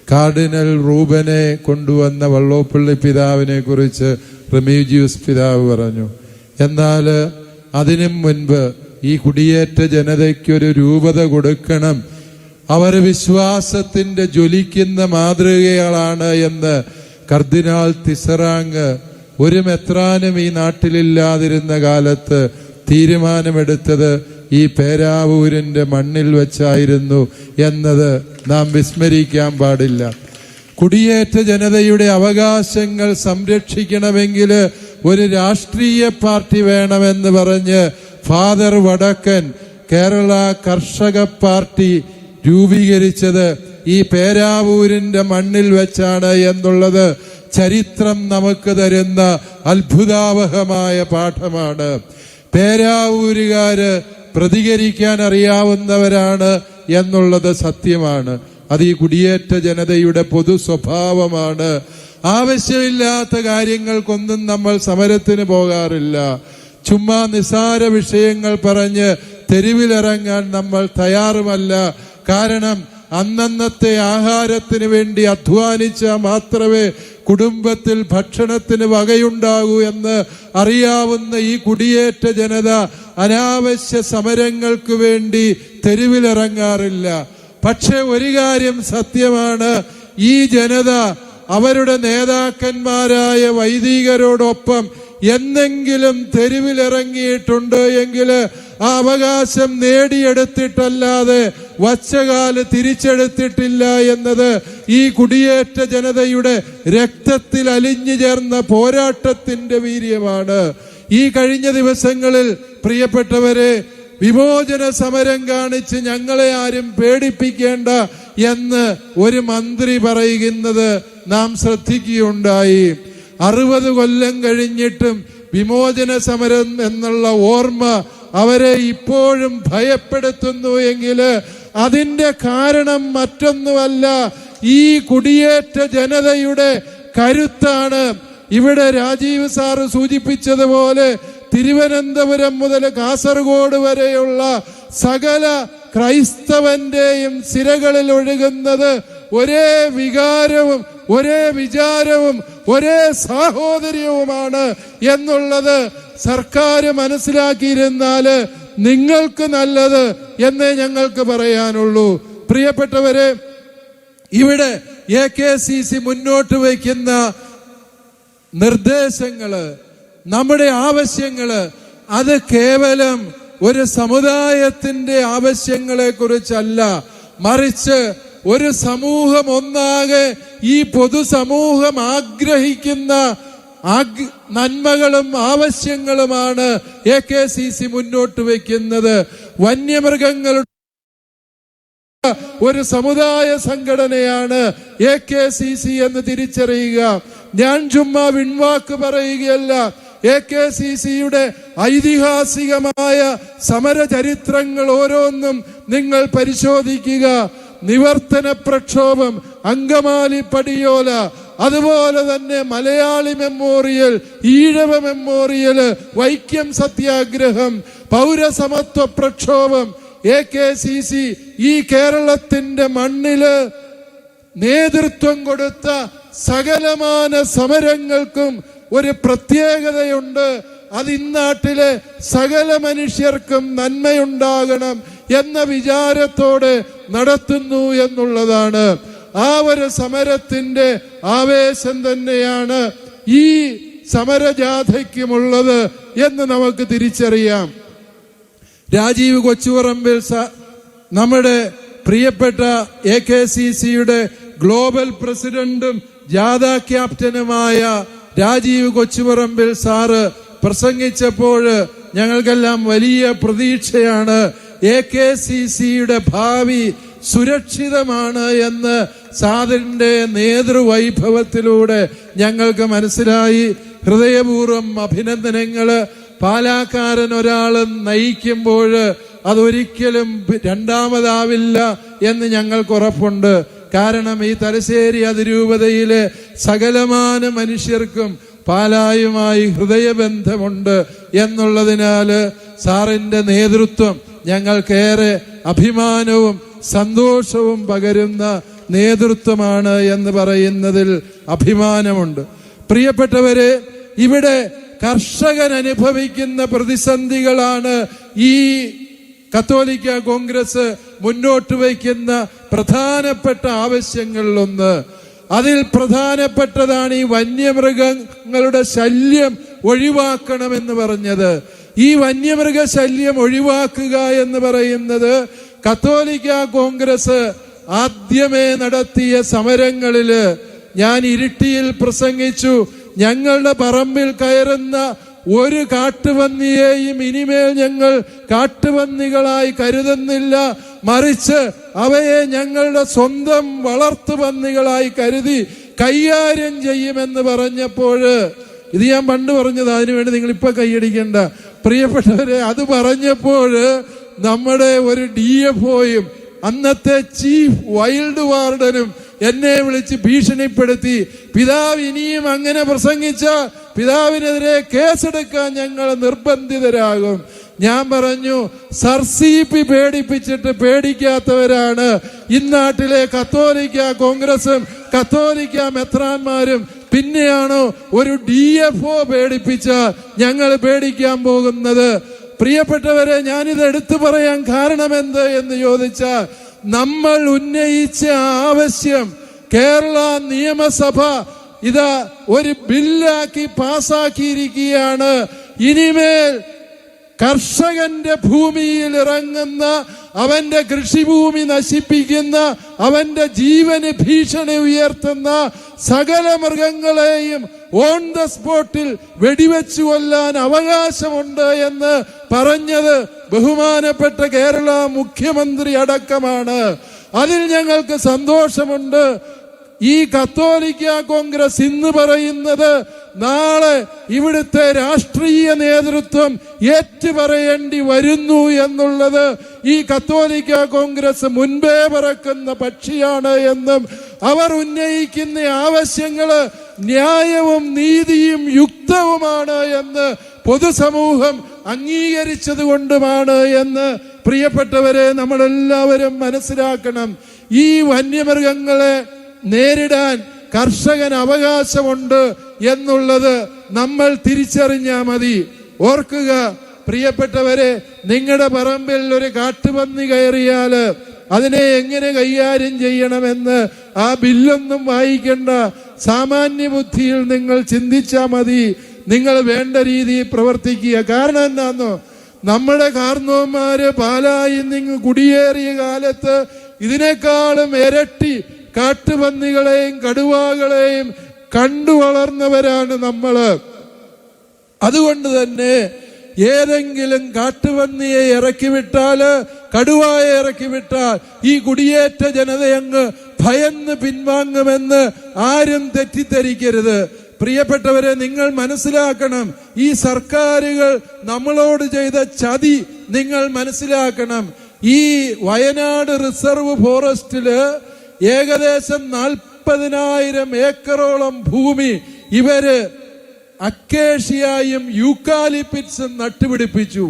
കാർഡിനൽ റൂബനെ കൊണ്ടുവന്ന വള്ളോപ്പള്ളി പിതാവിനെ കുറിച്ച് റെമീജിയൂസ് പിതാവ് പറഞ്ഞു. എന്നാൽ അതിനും മുൻപ് ഈ കുടിയേറ്റ ജനതയ്ക്കൊരു രൂപത കൊടുക്കണം, അവർ വിശ്വാസത്തിന്റെ ജ്വലിക്കുന്ന മാതൃകകളാണ് എന്ന് കർദിനാൾ തിസറാങ് ഒരു മെത്രാനും ഈ നാട്ടിലില്ലാതിരുന്ന കാലത്ത് തീരുമാനമെടുത്തത് ഈ പേരാവൂരിന്റെ മണ്ണിൽ വെച്ചായിരുന്നു എന്നത് നാം വിസ്മരിക്കാൻ പാടില്ല. കുടിയേറ്റ ജനതയുടെ അവകാശങ്ങൾ സംരക്ഷിക്കണമെങ്കിൽ ഒരു രാഷ്ട്രീയ പാർട്ടി വേണമെന്ന് പറഞ്ഞ് ഫാദർ വടക്കൻ കേരള കർഷക പാർട്ടി രൂപീകരിച്ചത് ഈ പേരാവൂരിന്റെ മണ്ണിൽ വെച്ചാണ് എന്നുള്ളത് ചരിത്രം നമുക്ക് തരുന്ന അത്ഭുതാവഹമായ പാഠമാണ്. പേരാവൂരുകാര് പ്രതികരിക്കാൻ അറിയാവുന്നവരാണ് എന്നുള്ളത് സത്യമാണ്. അത് ഈ കുടിയേറ്റ ജനതയുടെ പൊതു സ്വഭാവമാണ്. ആവശ്യമില്ലാത്ത കാര്യങ്ങൾക്കൊന്നും നമ്മൾ സമരത്തിന് പോകാറില്ല. ചുമ്മാ നിസാര വിഷയങ്ങൾ പറഞ്ഞ് തെരുവിലിറങ്ങാൻ നമ്മൾ തയ്യാറുമല്ല. കാരണം അന്നന്നത്തെ ആഹാരത്തിന് വേണ്ടി അധ്വാനിച്ചാൽ മാത്രമേ കുടുംബത്തിൽ ഭക്ഷണത്തിന് വകയുണ്ടാകൂ എന്ന് അറിയാവുന്ന ഈ കുടിയേറ്റ ജനത അനാവശ്യ സമരങ്ങൾക്ക് വേണ്ടി തെരുവിലിറങ്ങാറില്ല. പക്ഷെ ഒരു കാര്യം സത്യമാണ്, ഈ ജനത അവരുടെ നേതാക്കന്മാരായ വൈദികരോടൊപ്പം എന്നെങ്കിലും തെരുവിലിറങ്ങിയിട്ടുണ്ട് എങ്കിൽ ആ അവകാശം നേടിയെടുത്തിട്ടല്ലാതെ വച്ചകാല് തിരിച്ചെടുത്തിട്ടില്ല എന്നത് ഈ കുടിയേറ്റ ജനതയുടെ രക്തത്തിൽ അലിഞ്ഞു ചേർന്ന പോരാട്ടത്തിന്റെ വീര്യമാണ്. ഈ കഴിഞ്ഞ ദിവസങ്ങളിൽ പ്രിയപ്പെട്ടവരെ, വിമോചന സമരം കാണിച്ച് ഞങ്ങളെ ആരും പേടിപ്പിക്കേണ്ട എന്ന് ഒരു മന്ത്രി പറയുന്നത് നാം ശ്രദ്ധിക്കുകയുണ്ടായി. 60 കൊല്ലം കഴിഞ്ഞിട്ടും വിമോചന സമരം എന്നുള്ള ഓർമ്മ അവരെ ഇപ്പോഴും ഭയപ്പെടുത്തുന്നു എങ്കിൽ അതിന്റെ കാരണം മറ്റൊന്നുമല്ല, ഈ കുടിയേറ്റ ജനതയുടെ കരുത്താണ്. ഇവിടെ രാജീവ് സാറ് സൂചിപ്പിച്ചതുപോലെ തിരുവനന്തപുരം മുതൽ കാസർഗോഡ് വരെയുള്ള സകല ക്രൈസ്തവന്റെയും സിരകളിൽ ഒഴുകുന്നത് ഒരേ വികാരവും ഒരേ വിചാരവും ഒരേ സാഹോദര്യവുമാണ് എന്നുള്ളത് സർക്കാർ മനസ്സിലാക്കിയിരുന്നാല് നിങ്ങൾക്ക് നല്ലത് എന്നേ ഞങ്ങൾക്ക് പറയാനുള്ളൂ. പ്രിയപ്പെട്ടവരെ, ഇവിടെ AKCC മുന്നോട്ട് വയ്ക്കുന്ന നിർദ്ദേശങ്ങള്, നമ്മുടെ ആവശ്യങ്ങള്, അത് കേവലം ഒരു സമുദായത്തിന്റെ ആവശ്യങ്ങളെ കുറിച്ചല്ല, മറിച്ച് ഒരു സമൂഹം ഒന്നാകെ, ഈ പൊതുസമൂഹം ആഗ്രഹിക്കുന്ന നന്മകളും ആവശ്യങ്ങളുമാണ് AKCC മുന്നോട്ട് വയ്ക്കുന്നത്. വന്യമൃഗങ്ങളുടെ ഒരു സമുദായ സംഘടനയാണ് AKCC എന്ന് തിരിച്ചറിയുക. ഞാൻ ചുമ്മാ വിൺവാക്ക് പറയുകയല്ല. AKCCയുടെ ഐതിഹാസികമായ സമര ചരിത്രങ്ങൾ ഓരോന്നും നിങ്ങൾ പരിശോധിക്കുക. നിവർത്തന പ്രക്ഷോഭം, അങ്കമാലി പടിയോല, അതുപോലെ തന്നെ മലയാളി മെമ്മോറിയൽ, ഈഴവ മെമ്മോറിയൽ, വൈക്കം സത്യാഗ്രഹം, പൗരസമത്വ പ്രക്ഷോഭം, AKCC ഈ കേരളത്തിന്റെ മണ്ണില് നേതൃത്വം കൊടുത്ത സകലമാന സമരങ്ങൾക്കും ഒരു പ്രത്യേകതയുണ്ട്. അത് ഇന്നാട്ടിലെ സകല മനുഷ്യർക്കും നന്മയുണ്ടാകണം എന്ന വിചാരത്തോടെ നടത്തുന്നു എന്നുള്ളതാണ്. ആ ഒരു സമരത്തിന്റെ ആവേശം തന്നെയാണ് ഈ സമരജാഥയ്ക്കുമുള്ളത് എന്ന് നമുക്ക് തിരിച്ചറിയാം. രാജീവ് കൊച്ചുപറമ്പിൽ നമ്മുടെ പ്രിയപ്പെട്ട AKCCയുടെ ഗ്ലോബൽ പ്രസിഡന്റും ജാഥ ക്യാപ്റ്റനുമായ രാജീവ് കൊച്ചുപറമ്പിൽ സാറ് പ്രസംഗിച്ചപ്പോൾ ഞങ്ങൾക്കെല്ലാം വലിയ പ്രതീക്ഷയാണ്. AKCCയുടെ ഭാവി സുരക്ഷിതമാണ് എന്ന് സാറിന്റെ നേതൃവൈഭവത്തിലൂടെ ഞങ്ങൾക്ക് മനസ്സിലായി. ഹൃദയപൂർവ്വം അഭിനന്ദനങ്ങള്. പാലാക്കാരൻ ഒരാൾ നയിക്കുമ്പോൾ അതൊരിക്കലും രണ്ടാമതാവില്ല എന്ന് ഞങ്ങൾക്ക് ഉറപ്പുണ്ട്. കാരണം ഈ തലശ്ശേരി അതിരൂപതയിലെ സകലമാന മനുഷ്യർക്കും പാലായുമായി ഹൃദയബന്ധമുണ്ട് എന്നുള്ളതിനാല് സാറിന്റെ നേതൃത്വം ഞങ്ങൾക്കേറെ അഭിമാനവും സന്തോഷവും പകരുന്ന നേതൃത്വമാണ് എന്ന് പറയുന്നതിൽ അഭിമാനമുണ്ട്. പ്രിയപ്പെട്ടവരെ, ഇവിടെ കർഷകൻ അനുഭവിക്കുന്ന പ്രതിസന്ധികളാണ് ഈ കത്തോലിക്ക കോൺഗ്രസ് മുന്നോട്ട് വയ്ക്കുന്ന പ്രധാനപ്പെട്ട ആവശ്യങ്ങളിലൊന്ന്. അതിൽ പ്രധാനപ്പെട്ടതാണ് ഈ വന്യമൃഗങ്ങളുടെ ശല്യം ഒഴിവാക്കണമെന്ന് പറഞ്ഞത്. ഈ വന്യമൃഗ ശല്യം ഒഴിവാക്കുക എന്ന് പറയുന്നത് കത്തോലിക്ക കോൺഗ്രസ് ആദ്യമേ നടത്തിയ സമരങ്ങളില് ഞാൻ ഇരിട്ടിയിൽ പ്രസംഗിച്ചു. ഞങ്ങളുടെ പറമ്പിൽ കയറുന്ന ഒരു കാട്ടുപന്നിയെയും ഇനിമേൽ ഞങ്ങൾ കാട്ടുപന്നികളായി കരുതുന്നില്ല, മറിച്ച് അവയെ ഞങ്ങളുടെ സ്വന്തം വളർത്തുപന്നികളായി കരുതി കൈകാര്യം ചെയ്യുമെന്ന് പറഞ്ഞപ്പോൾ, ഇത് ഞാൻ പണ്ട് പറഞ്ഞത്, അതിനുവേണ്ടി നിങ്ങൾ ഇപ്പൊ കൈയടിക്കണ്ട പ്രിയപ്പെട്ടവരെ. അത് പറഞ്ഞപ്പോൾ നമ്മുടെ ഒരു DFOയും അന്നത്തെ ചീഫ് വൈൽഡ് വാർഡനും എന്നെ വിളിച്ച് ഭീഷണിപ്പെടുത്തി, പിതാവ് ഇനിയും അങ്ങനെ പ്രസംഗിച്ച പിതാവിനെതിരെ കേസെടുക്കാൻ ഞങ്ങൾ നിർബന്ധിതരാകും. ഞാൻ പറഞ്ഞു, സർസിപി പേടിപ്പിച്ചിട്ട് പേടിക്കാത്തവരാണ് ഇന്നാട്ടിലെ കത്തോലിക്ക കോൺഗ്രസും കത്തോലിക്ക മെത്രാന്മാരും. പിന്നെയാണോ ഒരു DFO പേടിപ്പിച്ച ഞങ്ങൾ പേടിക്കാൻ പോകുന്നത്? പ്രിയപ്പെട്ടവരെ, ഞാനിത് എടുത്തു പറയാൻ കാരണം എന്ത് എന്ന് ചോദിച്ചാൽ, നമ്മൾ ഉന്നയിച്ച ആവശ്യം കേരള നിയമസഭ ഇതാ ഒരു ബില്ലാക്കി പാസാക്കിയിരിക്കുകയാണ്. ഇനിമേൽ കർഷകന്റെ ഭൂമിയിൽ ഇറങ്ങുന്ന, അവന്റെ കൃഷിഭൂമി നശിപ്പിക്കുന്ന, അവന്റെ ജീവന് ഭീഷണി ഉയർത്തുന്ന സകല മൃഗങ്ങളെയും ഓൺ ദ സ്പോട്ടിൽ വെടിവെച്ചു കൊല്ലാൻ അവകാശമുണ്ട് എന്ന് പറഞ്ഞത് ബഹുമാനപ്പെട്ട കേരള മുഖ്യമന്ത്രി അടക്കമാണ്. അതിൽ ഞങ്ങൾക്ക് സന്തോഷമുണ്ട്. ഈ കത്തോലിക്ക കോൺഗ്രസ് ഇന്ന് പറയുന്നത് നാളെ ഇവിടുത്തെ രാഷ്ട്രീയ നേതൃത്വം ഏറ്റുപറയേണ്ടി വരുന്നു എന്നുള്ളത് ഈ കത്തോലിക്ക കോൺഗ്രസ് മുൻപേ പറക്കുന്ന പക്ഷിയാണ് എന്നും അവർ ഉന്നയിക്കുന്ന ആവശ്യങ്ങള് ന്യായവും നീതിയും യുക്തവുമാണ് എന്ന് പൊതുസമൂഹം അംഗീകരിച്ചത് കൊണ്ടുമാണ് എന്ന് പ്രിയപ്പെട്ടവരെ നമ്മളെല്ലാവരും മനസ്സിലാക്കണം. ഈ വന്യമൃഗങ്ങളെ നേരിടാൻ കർഷകന് അവകാശമുണ്ട് എന്നുള്ളത് നമ്മൾ തിരിച്ചറിഞ്ഞാൽ മതി. ഓർക്കുക പ്രിയപ്പെട്ടവരെ, നിങ്ങളുടെ പറമ്പിൽ ഒരു കാട്ടുപന്നി കയറിയാല് അതിനെ എങ്ങനെ കൈകാര്യം ചെയ്യണമെന്ന് ആ ബില്ലൊന്നും വായിക്കേണ്ട, സാമാന്യ ബുദ്ധിയിൽ നിങ്ങൾ ചിന്തിച്ചാൽ മതി. നിങ്ങൾ വേണ്ട രീതിയിൽ പ്രവർത്തിക്കുക. കാരണം എന്താന്നോ, നമ്മുടെ കാർന്നോന്മാര് പാലായിൽ നിന്ന് കുടിയേറിയ കാലത്ത് ഇതിനേക്കാളും ഇരട്ടി കാട്ടുപന്നികളെയും കടുവകളെയും കണ്ടു വളർന്നവരാണ് നമ്മള്. അതുകൊണ്ട് തന്നെ ഏതെങ്കിലും കാട്ടുപന്നിയെ ഇറക്കിവിട്ടാല്, കടുവയെ ഇറക്കിവിട്ടാൽ ഈ കുടിയേറ്റ ജനതയങ്ങ് ഭയന്ന് പിൻവാങ്ങുമെന്ന് ആരും തെറ്റിദ്ധരിക്കരുത്. പ്രിയപ്പെട്ടവരെ, നിങ്ങൾ മനസ്സിലാക്കണം, ഈ സർക്കാരുകൾ നമ്മളോട് ചെയ്ത ചതി നിങ്ങൾ മനസ്സിലാക്കണം. ഈ വയനാട് റിസർവ് ഫോറസ്റ്റില് ഏകദേശം 40,000 ഏക്കറോളം ഭൂമി ഇവര് അക്കേഷ്യയും യൂക്കാലിപ്പിറ്റ്സും നട്ടുപിടിപ്പിച്ചു.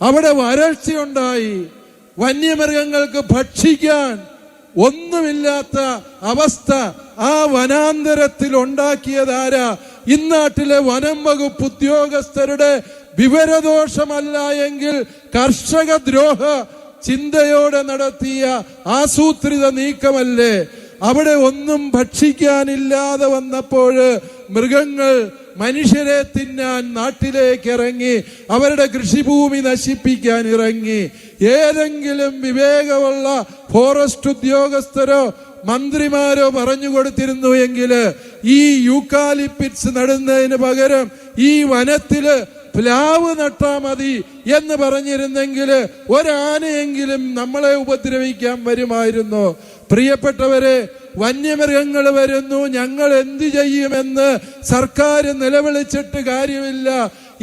അവിടെ വരൾച്ചയുണ്ടായി. വന്യമൃഗങ്ങൾക്ക് ഭക്ഷിക്കാൻ ഒന്നുമില്ലാത്ത അവസ്ഥ ആ വനാന്തരത്തിൽ ഉണ്ടാക്കിയതാരാ? ഇന്നാട്ടിലെ വനം വകുപ്പ് ഉദ്യോഗസ്ഥരുടെ വിവരദോഷമല്ല എങ്കിൽ കർഷക ദ്രോഹ ചിന്തയോടെ നടത്തിയ ആസൂത്രിത നീക്കമല്ലേ? അവിടെ ഒന്നും ഭക്ഷിക്കാനില്ലാതെ വന്നപ്പോൾ മൃഗങ്ങൾ മനുഷ്യരെ തിന്നാൻ നാട്ടിലേക്ക് ഇറങ്ങി, അവരുടെ കൃഷിഭൂമി നശിപ്പിക്കാൻ ഇറങ്ങി. ഏതെങ്കിലും വിവേകമുള്ള ഫോറസ്റ്റ് ഉദ്യോഗസ്ഥരോ മന്ത്രിമാരോ പറഞ്ഞു കൊടുത്തിരുന്നു എങ്കിൽ ഈ യൂക്കാലിപ്പിറ്റ്സ് നടുന്നതിന് പകരം ഈ വനത്തില് പ്ലാവ് നട്ടാ മതി എന്ന് പറഞ്ഞിരുന്നെങ്കിൽ ഒരാനയെങ്കിലും നമ്മളെ ഉപദ്രവിക്കാൻ വരുമായിരുന്നു. പ്രിയപ്പെട്ടവരെ, വന്യമൃഗങ്ങൾ വരുന്നു, ഞങ്ങൾ എന്തു ചെയ്യുമെന്ന് സർക്കാർ നിലവിളിച്ചിട്ട് കാര്യമില്ല.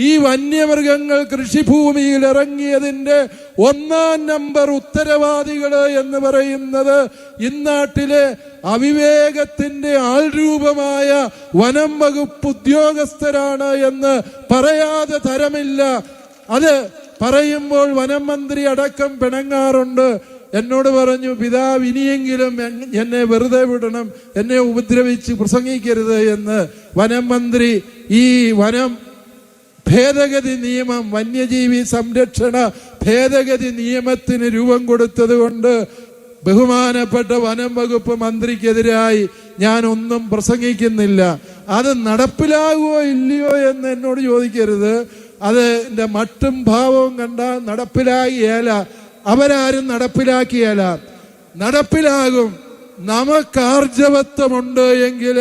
ഈ വന്യമൃഗങ്ങൾ കൃഷിഭൂമിയിൽ ഇറങ്ങിയതിന്റെ 1-ാം നമ്പർ ഉത്തരവാദികള് എന്ന് പറയുന്നത് ഇന്നാട്ടിലെ അവിവേകത്തിന്റെ ആൾരൂപമായ വനം വകുപ്പ് ഉദ്യോഗസ്ഥരാണ് എന്ന് പറയാതെ തരമില്ല. അത് പറയുമ്പോൾ വനം മന്ത്രി അടക്കം പിണങ്ങാറുണ്ട്. എന്നോട് പറഞ്ഞു, പിതാവ് ഇനിയെങ്കിലും എന്നെ വെറുതെ വിടണം, എന്നെ ഉപദ്രവിച്ച് പ്രസംഗിക്കരുത് എന്ന്. വനം മന്ത്രി ഈ വനം ഭേദഗതി നിയമം, വന്യജീവി സംരക്ഷണ ഭേദഗതി നിയമത്തിന് രൂപം കൊടുത്തത് കൊണ്ട് ബഹുമാനപ്പെട്ട വനം വകുപ്പ് മന്ത്രിക്കെതിരായി ഞാൻ ഒന്നും പ്രസംഗിക്കുന്നില്ല. അത് നടപ്പിലാകുമോ ഇല്ലയോ എന്ന് എന്നോട് ചോദിക്കരുത്. അതിന്റെ മട്ടും ഭാവവും കണ്ടാൽ നടപ്പിലാകിയല്ല. അവരാരും നടപ്പിലാക്കിയല്ല, നടപ്പിലാകും. നമുക്കാർജവത്വമുണ്ട് എങ്കിൽ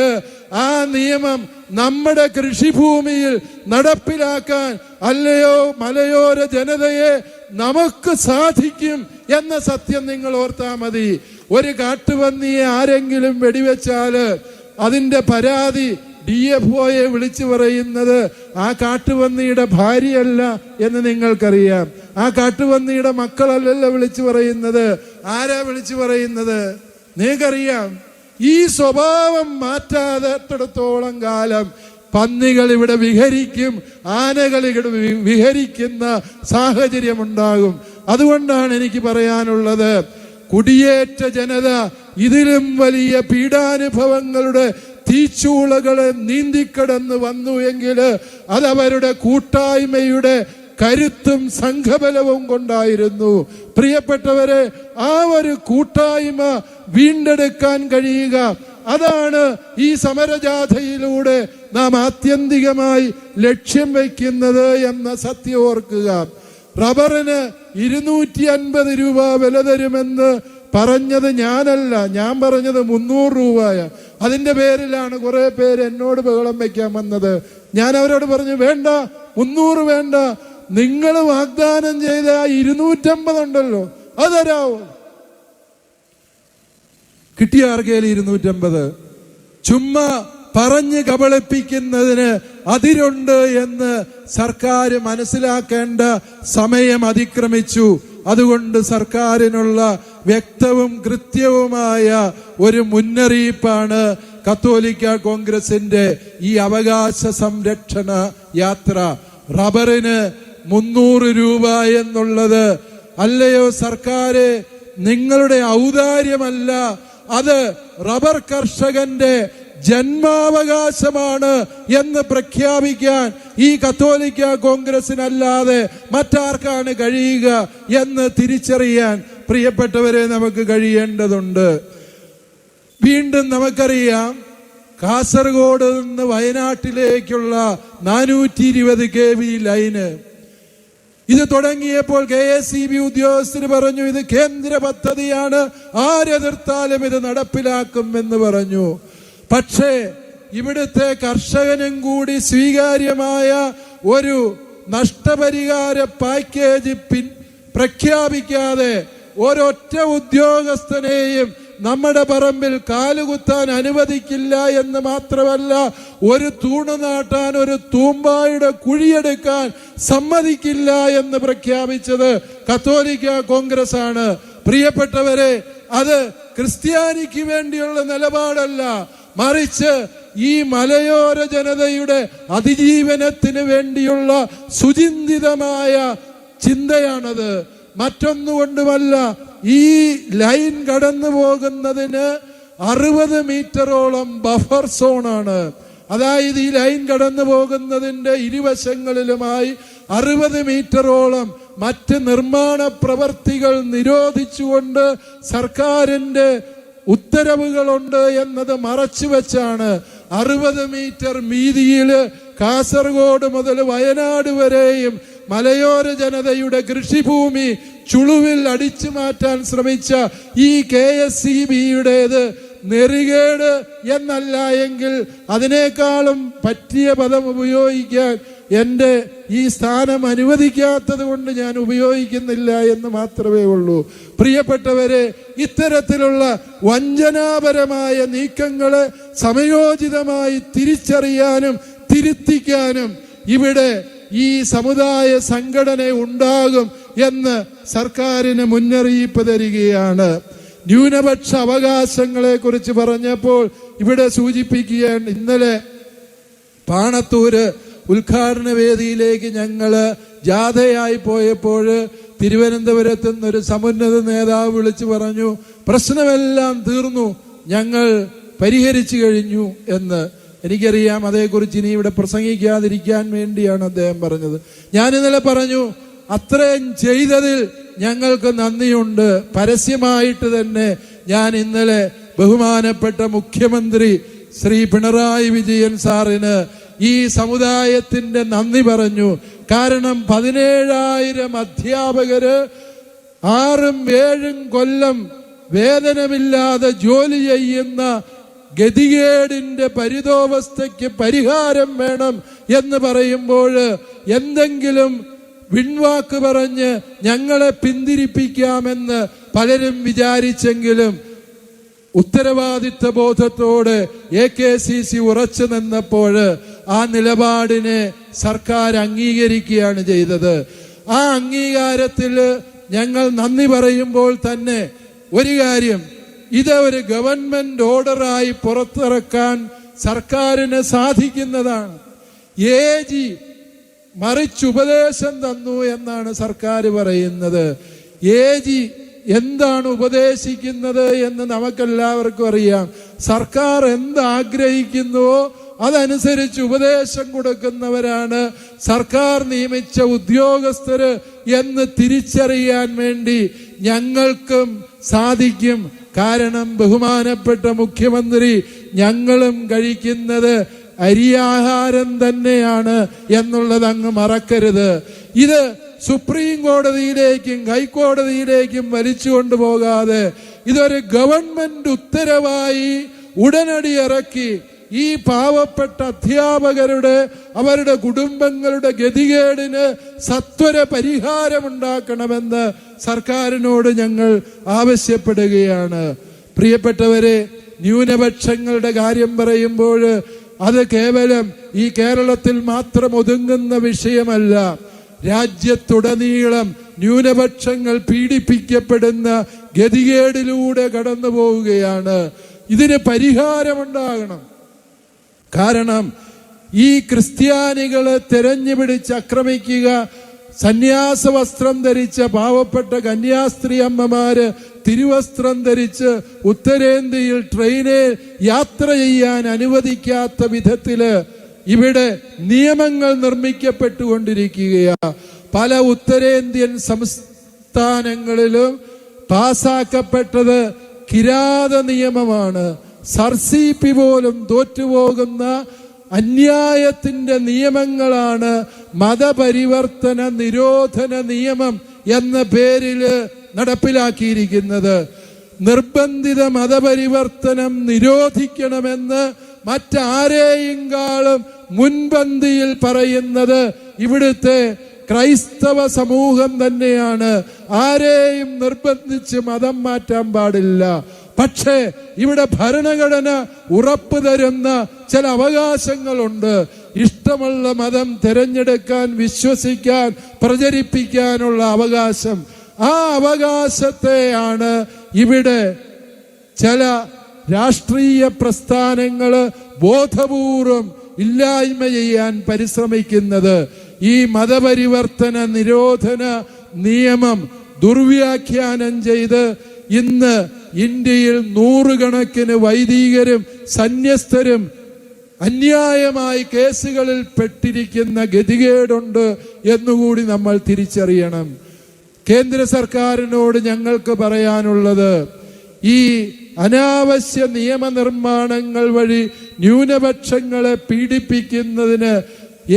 ആ നിയമം നമ്മുടെ കൃഷിഭൂമിയിൽ നടപ്പിലാക്കാൻ അല്ലയോ മലയോര ജനതയെ നമുക്ക് സാധിക്കും എന്ന സത്യം നിങ്ങൾ ഓർത്താൽ മതി. ഒരു കാട്ടുപന്നിയെ ആരെങ്കിലും വെടിവെച്ചാല് അതിന്റെ പരാതി DFOയെ വിളിച്ചു പറയുന്നത് ആ കാട്ടുപന്നിയുടെ ഭാര്യയല്ല എന്ന് നിങ്ങൾക്കറിയാം. ആ കാട്ടുപന്നിയുടെ മക്കളല്ലല്ലോ വിളിച്ചു പറയുന്നത്. ആരാ വിളിച്ചു പറയുന്നത്? നിങ്ങൾക്കറിയാം. ഈ സ്വഭാവം മാറ്റാത്തിടത്തോളം കാലം പന്നികൾ ഇവിടെ വിഹരിക്കും, ആനകൾ ഇവിടെ വിഹരിക്കുന്ന സാഹചര്യമുണ്ടാകും. അതുകൊണ്ടാണ് എനിക്ക് പറയാനുള്ളത്, കുടിയേറ്റ ജനത ഇതിലും വലിയ പീഡാനുഭവങ്ങളുടെ തീച്ചൂളകളെ നീന്തിക്കടന്ന് വന്നു എങ്കിൽ അതവരുടെ കൂട്ടായ്മയുടെ കരുത്തും സംഘബലവും കൊണ്ടായിരുന്നു. പ്രിയപ്പെട്ടവരെ, ആ ഒരു കൂട്ടായ്മ വീണ്ടെടുക്കാൻ കഴിയുക, അതാണ് ഈ സമരജാഥയിലൂടെ നാം ആത്യന്തികമായി ലക്ഷ്യം വയ്ക്കുന്നത് എന്ന സത്യം ഓർക്കുക. റബ്ബറിന് 250 രൂപ വില തരുമെന്ന് പറഞ്ഞത് ഞാനല്ല, ഞാൻ പറഞ്ഞത് 300 രൂപയ. അതിന്റെ പേരിലാണ് കുറെ പേര് എന്നോട് ബഹളം വയ്ക്കാൻ വന്നത്. ഞാൻ അവരോട് പറഞ്ഞു, വേണ്ട, 300 വേണ്ട, നിങ്ങൾ വാഗ്ദാനം ചെയ്ത 250 ഉണ്ടല്ലോ അത് തരാവോ? കിട്ടിയ ആർക്കേൽ 250? ചുമ്മാ പറഞ്ഞ് കബളിപ്പിക്കുന്നതിന് അതിരുണ്ട് എന്ന് സർക്കാർ മനസ്സിലാക്കേണ്ട സമയം അതിക്രമിച്ചു. അതുകൊണ്ട് സർക്കാരിനുള്ള വ്യക്തവും കൃത്യവുമായ ഒരു മുന്നറിയിപ്പാണ് കത്തോലിക്ക കോൺഗ്രസിന്റെ ഈ അവകാശ സംരക്ഷണ യാത്ര. റബ്ബറിന് 300 രൂപ എന്നുള്ളത്, അല്ലയോ സർക്കാരെ, നിങ്ങളുടെ ഔദാര്യമല്ല, അത് റബ്ബർ കർഷകന്റെ ജന്മാവകാശമാണ് എന്ന് പ്രഖ്യാപിക്കാൻ ഈ കത്തോലിക്ക കോൺഗ്രസിനല്ലാതെ മറ്റാർക്കാണ് കഴിയുക എന്ന് തിരിച്ചറിയാൻ പ്രിയപ്പെട്ടവരെ നമുക്ക് കഴിയേണ്ടതുണ്ട്. വീണ്ടും നമുക്കറിയാം, കാസർഗോഡ് നിന്ന് വയനാട്ടിലേക്കുള്ള 420 kV ലൈന് ഇത് തുടങ്ങിയപ്പോൾ KSEB ഉദ്യോഗസ്ഥർ പറഞ്ഞു, ഇത് കേന്ദ്ര പദ്ധതിയാണ്, ആരെതിർത്താലും ഇത് നടപ്പിലാക്കും എന്ന് പറഞ്ഞു. പക്ഷേ ഇവിടുത്തെ കർഷകനും കൂടി സ്വീകാര്യമായ ഒരു നഷ്ടപരിഹാര പാക്കേജ് പ്രഖ്യാപിക്കാതെ ഒരൊറ്റ ഉദ്യോഗസ്ഥനെയും നമ്മുടെ പറമ്പിൽ കാലുകുത്താൻ അനുവദിക്കില്ല എന്ന് മാത്രമല്ല, ഒരു തൂണ് നാട്ടാൻ, ഒരു തൂമ്പായുടെ കുഴിയെടുക്കാൻ സമ്മതിക്കില്ല എന്ന് പ്രഖ്യാപിച്ചത് കത്തോലിക്ക കോൺഗ്രസ് ആണ്. പ്രിയപ്പെട്ടവരെ, അത് ക്രിസ്ത്യാനിക്ക് വേണ്ടിയുള്ള നിലപാടല്ല, മറിച്ച് ഈ മലയോര ജനതയുടെ അതിജീവനത്തിന് വേണ്ടിയുള്ള സുചിന്തിതമായ ചിന്തയാണത്. മറ്റൊന്നുകൊണ്ടുമല്ല, ഈ ലൈൻ കടന്നു പോകുന്നതിന് 60 മീറ്ററോളം ബഫർ സോണാണ്. അതായത് ഈ ലൈൻ കടന്നു പോകുന്നതിന്റെ ഇരുവശങ്ങളിലുമായി 60 മീറ്ററോളം മറ്റ് നിർമ്മാണ പ്രവർത്തികൾ നിരോധിച്ചുകൊണ്ട് സർക്കാരിന്റെ ഉത്തരവുകളുണ്ട് എന്നത് മറച്ചുവെച്ചാണ് 60 മീറ്റർ വീതിയിൽ കാസർഗോഡ് മുതൽ വയനാട് വരെയും മലയോര ജനതയുടെ കൃഷിഭൂമി ചുളുവിൽ അടിച്ചു മാറ്റാൻ ശ്രമിച്ച ഈ KSEB-യുടേത് നെറികേട് എന്നല്ല എങ്കിൽ അതിനേക്കാളും പറ്റിയ പദം ഉപയോഗിക്കാൻ എൻ്റെ ഈ സ്ഥാനം അനുവദിക്കാത്തത് കൊണ്ട് ഞാൻ ഉപയോഗിക്കുന്നില്ല എന്ന് മാത്രമേ ഉള്ളൂ. പ്രിയപ്പെട്ടവരെ, ഇത്തരത്തിലുള്ള വഞ്ചനാപരമായ നീക്കങ്ങളെ സമയോചിതമായി തിരിച്ചറിയാനും തിരുത്തിക്കാനും ഇവിടെ ഈ സമുദായ സംഘടന ഉണ്ടാകും എന്ന് സർക്കാരിന് മുന്നറിയിപ്പ് തരികയാണ്. ന്യൂനപക്ഷ അവകാശങ്ങളെ കുറിച്ച് പറഞ്ഞപ്പോൾ ഇവിടെ സൂചിപ്പിക്കുകയാണ്, ഇന്നലെ പാണത്തൂര് ഉദ്ഘാടന വേദിയിലേക്ക് ഞങ്ങള് ജാഥയായി പോയപ്പോൾ തിരുവനന്തപുരത്ത് നിന്നൊരു സമുന്നത നേതാവ് വിളിച്ചു പറഞ്ഞു, പ്രശ്നമെല്ലാം തീർന്നു, ഞങ്ങൾ പരിഹരിച്ചു കഴിഞ്ഞു എന്ന്. എനിക്കറിയാം, അതേക്കുറിച്ച് ഇനി ഇവിടെ പ്രസംഗിക്കാതിരിക്കാൻ വേണ്ടിയാണ് അദ്ദേഹം പറഞ്ഞത്. ഞാൻ ഇന്നലെ പറഞ്ഞു, അത്രയും ചെയ്തതിൽ ഞങ്ങൾക്ക് നന്ദിയുണ്ട്. പരസ്യമായിട്ട് തന്നെ ഞാൻ ഇന്നലെ ബഹുമാനപ്പെട്ട മുഖ്യമന്ത്രി ശ്രീ പിണറായി വിജയൻ സാറിന് ഈ സമുദായത്തിന്റെ നന്ദി പറഞ്ഞു. കാരണം 17,000 അധ്യാപകര് 6-7 കൊല്ലം വേതനമില്ലാതെ ജോലി ചെയ്യുന്ന ഗതികേടിന്റെ പരിതോവസ്ഥയ്ക്ക് പരിഹാരം വേണം എന്ന് പറയുമ്പോൾ എന്തെങ്കിലും വിൺവാക്ക് പറഞ്ഞ് ഞങ്ങളെ പിന്തിരിപ്പിക്കാമെന്ന് പലരും വിചാരിച്ചെങ്കിലും ഉത്തരവാദിത്വ ബോധത്തോടെ AKCC ഉറച്ചു നിന്നപ്പോൾ ആ നിലപാടിനെ സർക്കാർ അംഗീകരിക്കുകയാണ് ചെയ്തത്. ആ അംഗീകാരത്തിൽ ഞങ്ങൾ നന്ദി പറയുമ്പോൾ തന്നെ ഒരു കാര്യം, ഇത് ഒരു ഗവൺമെന്റ് ഓർഡറായി പുറത്തിറക്കാൻ സർക്കാരിന് സാധിക്കുന്നതാണ്. AG മറിച്ചുപദേശം തന്നു എന്നാണ് സർക്കാർ പറയുന്നത്. AG എന്താണ് ഉപദേശിക്കുന്നത് എന്ന് നമുക്കെല്ലാവർക്കും അറിയാം. സർക്കാർ എന്താഗ്രഹിക്കുന്നുവോ അതനുസരിച്ച് ഉപദേശം കൊടുക്കുന്നവരാണ് സർക്കാർ നിയമിച്ച ഉദ്യോഗസ്ഥര് എന്ന് തിരിച്ചറിയാൻ വേണ്ടി ഞങ്ങൾക്കും സാധിക്കും. കാരണം ബഹുമാനപ്പെട്ട മുഖ്യമന്ത്രി ഞങ്ങളും കഴിക്കുന്നത് അരിയാഹാരം തന്നെയാണ് എന്നുള്ളത് അങ്ങ് മറക്കരുത്. ഇത് സുപ്രീം കോടതിയിലേക്കും ഹൈക്കോടതിയിലേക്കും വലിച്ചു കൊണ്ടുപോകാതെ ഇതൊരു ഗവൺമെന്റ് ഉത്തരവായി ഉടനടി ഇറക്കി ഈ പാവപ്പെട്ട അധ്യാപകരുടെ അവരുടെ കുടുംബങ്ങളുടെ ഗതികേടിന് സത്വര പരിഹാരമുണ്ടാക്കണമെന്ന് സർക്കാരിനോട് ഞങ്ങൾ ആവശ്യപ്പെടുകയാണ്. പ്രിയപ്പെട്ടവരെ, ന്യൂനപക്ഷങ്ങളുടെ കാര്യം പറയുമ്പോൾ അത് കേവലം ഈ കേരളത്തിൽ മാത്രം ഒതുങ്ങുന്ന വിഷയമല്ല. രാജ്യത്തുടനീളം ന്യൂനപക്ഷങ്ങൾ പീഡിപ്പിക്കപ്പെടുന്ന ഗതികേടിലൂടെ കടന്നു പോവുകയാണ്. ഇതിന് പരിഹാരമുണ്ടാകണം. കാരണം ഈ ക്രിസ്ത്യാനികളെ തെരഞ്ഞുപിടിച്ച് ആക്രമിക്കുക, സന്യാസ വസ്ത്രം ധരിച്ച പാവപ്പെട്ട കന്യാസ്ത്രീ അമ്മമാര് തിരുവസ്ത്രം ധരിച്ച് ഉത്തരേന്ത്യയിൽ ട്രെയിനിൽ യാത്ര ചെയ്യാൻ അനുവദിക്കാത്ത വിധത്തില് ഇവിടെ നിയമങ്ങൾ നിർമ്മിക്കപ്പെട്ടുകൊണ്ടിരിക്കുകയാണ്. പല ഉത്തരേന്ത്യൻ സംസ്ഥാനങ്ങളിലും പാസാക്കപ്പെട്ടത് കിരാത നിയമമാണ്. സർസിപി പോലും തോറ്റുപോകുന്ന അന്യായത്തിന്റെ നിയമങ്ങളാണ് മതപരിവർത്തന നിരോധന നിയമം എന്ന പേരില് നടപ്പിലാക്കിയിരിക്കുന്നത്. നിർബന്ധിത മതപരിവർത്തനം നിരോധിക്കണമെന്ന് മറ്റാരെയും മുൻപന്തിയിൽ പറയുന്നത് ഇവിടുത്തെ ക്രൈസ്തവ സമൂഹം തന്നെയാണ്. ആരെയും നിർബന്ധിച്ച് മതം മാറ്റാൻ പാടില്ല. പക്ഷേ ഇവിടെ ഭരണഘടന ഉറപ്പു തരുന്ന ചില അവകാശങ്ങളുണ്ട്. ഇഷ്ടമുള്ള മതം തിരഞ്ഞെടുക്കാൻ, വിശ്വസിക്കാൻ, പ്രചരിപ്പിക്കാനുള്ള അവകാശം. ആ അവകാശത്തെയാണ് ഇവിടെ ചില രാഷ്ട്രീയ പ്രസ്ഥാനങ്ങള് ബോധപൂർവം ഇല്ലായ്മ ചെയ്യാൻ പരിശ്രമിക്കുന്നത്. ഈ മതപരിവർത്തന നിരോധന നിയമം ദുർവ്യാഖ്യാനം ചെയ്ത് ഇന്ന് ഇന്ത്യയിൽ നൂറുകണക്കിന് വൈദികരും സന്യസ്തരും അന്യായമായി കേസുകളിൽ പെട്ടിരിക്കുന്ന ഗതികേടുണ്ട് എന്നുകൂടി നമ്മൾ തിരിച്ചറിയണം. കേന്ദ്ര സർക്കാരിനോട് ഞങ്ങൾക്ക് പറയാനുള്ളത്, ഈ അനാവശ്യ നിയമനിർമ്മാണങ്ങൾ വഴി ന്യൂനപക്ഷങ്ങളെ പീഡിപ്പിക്കുന്നതിന്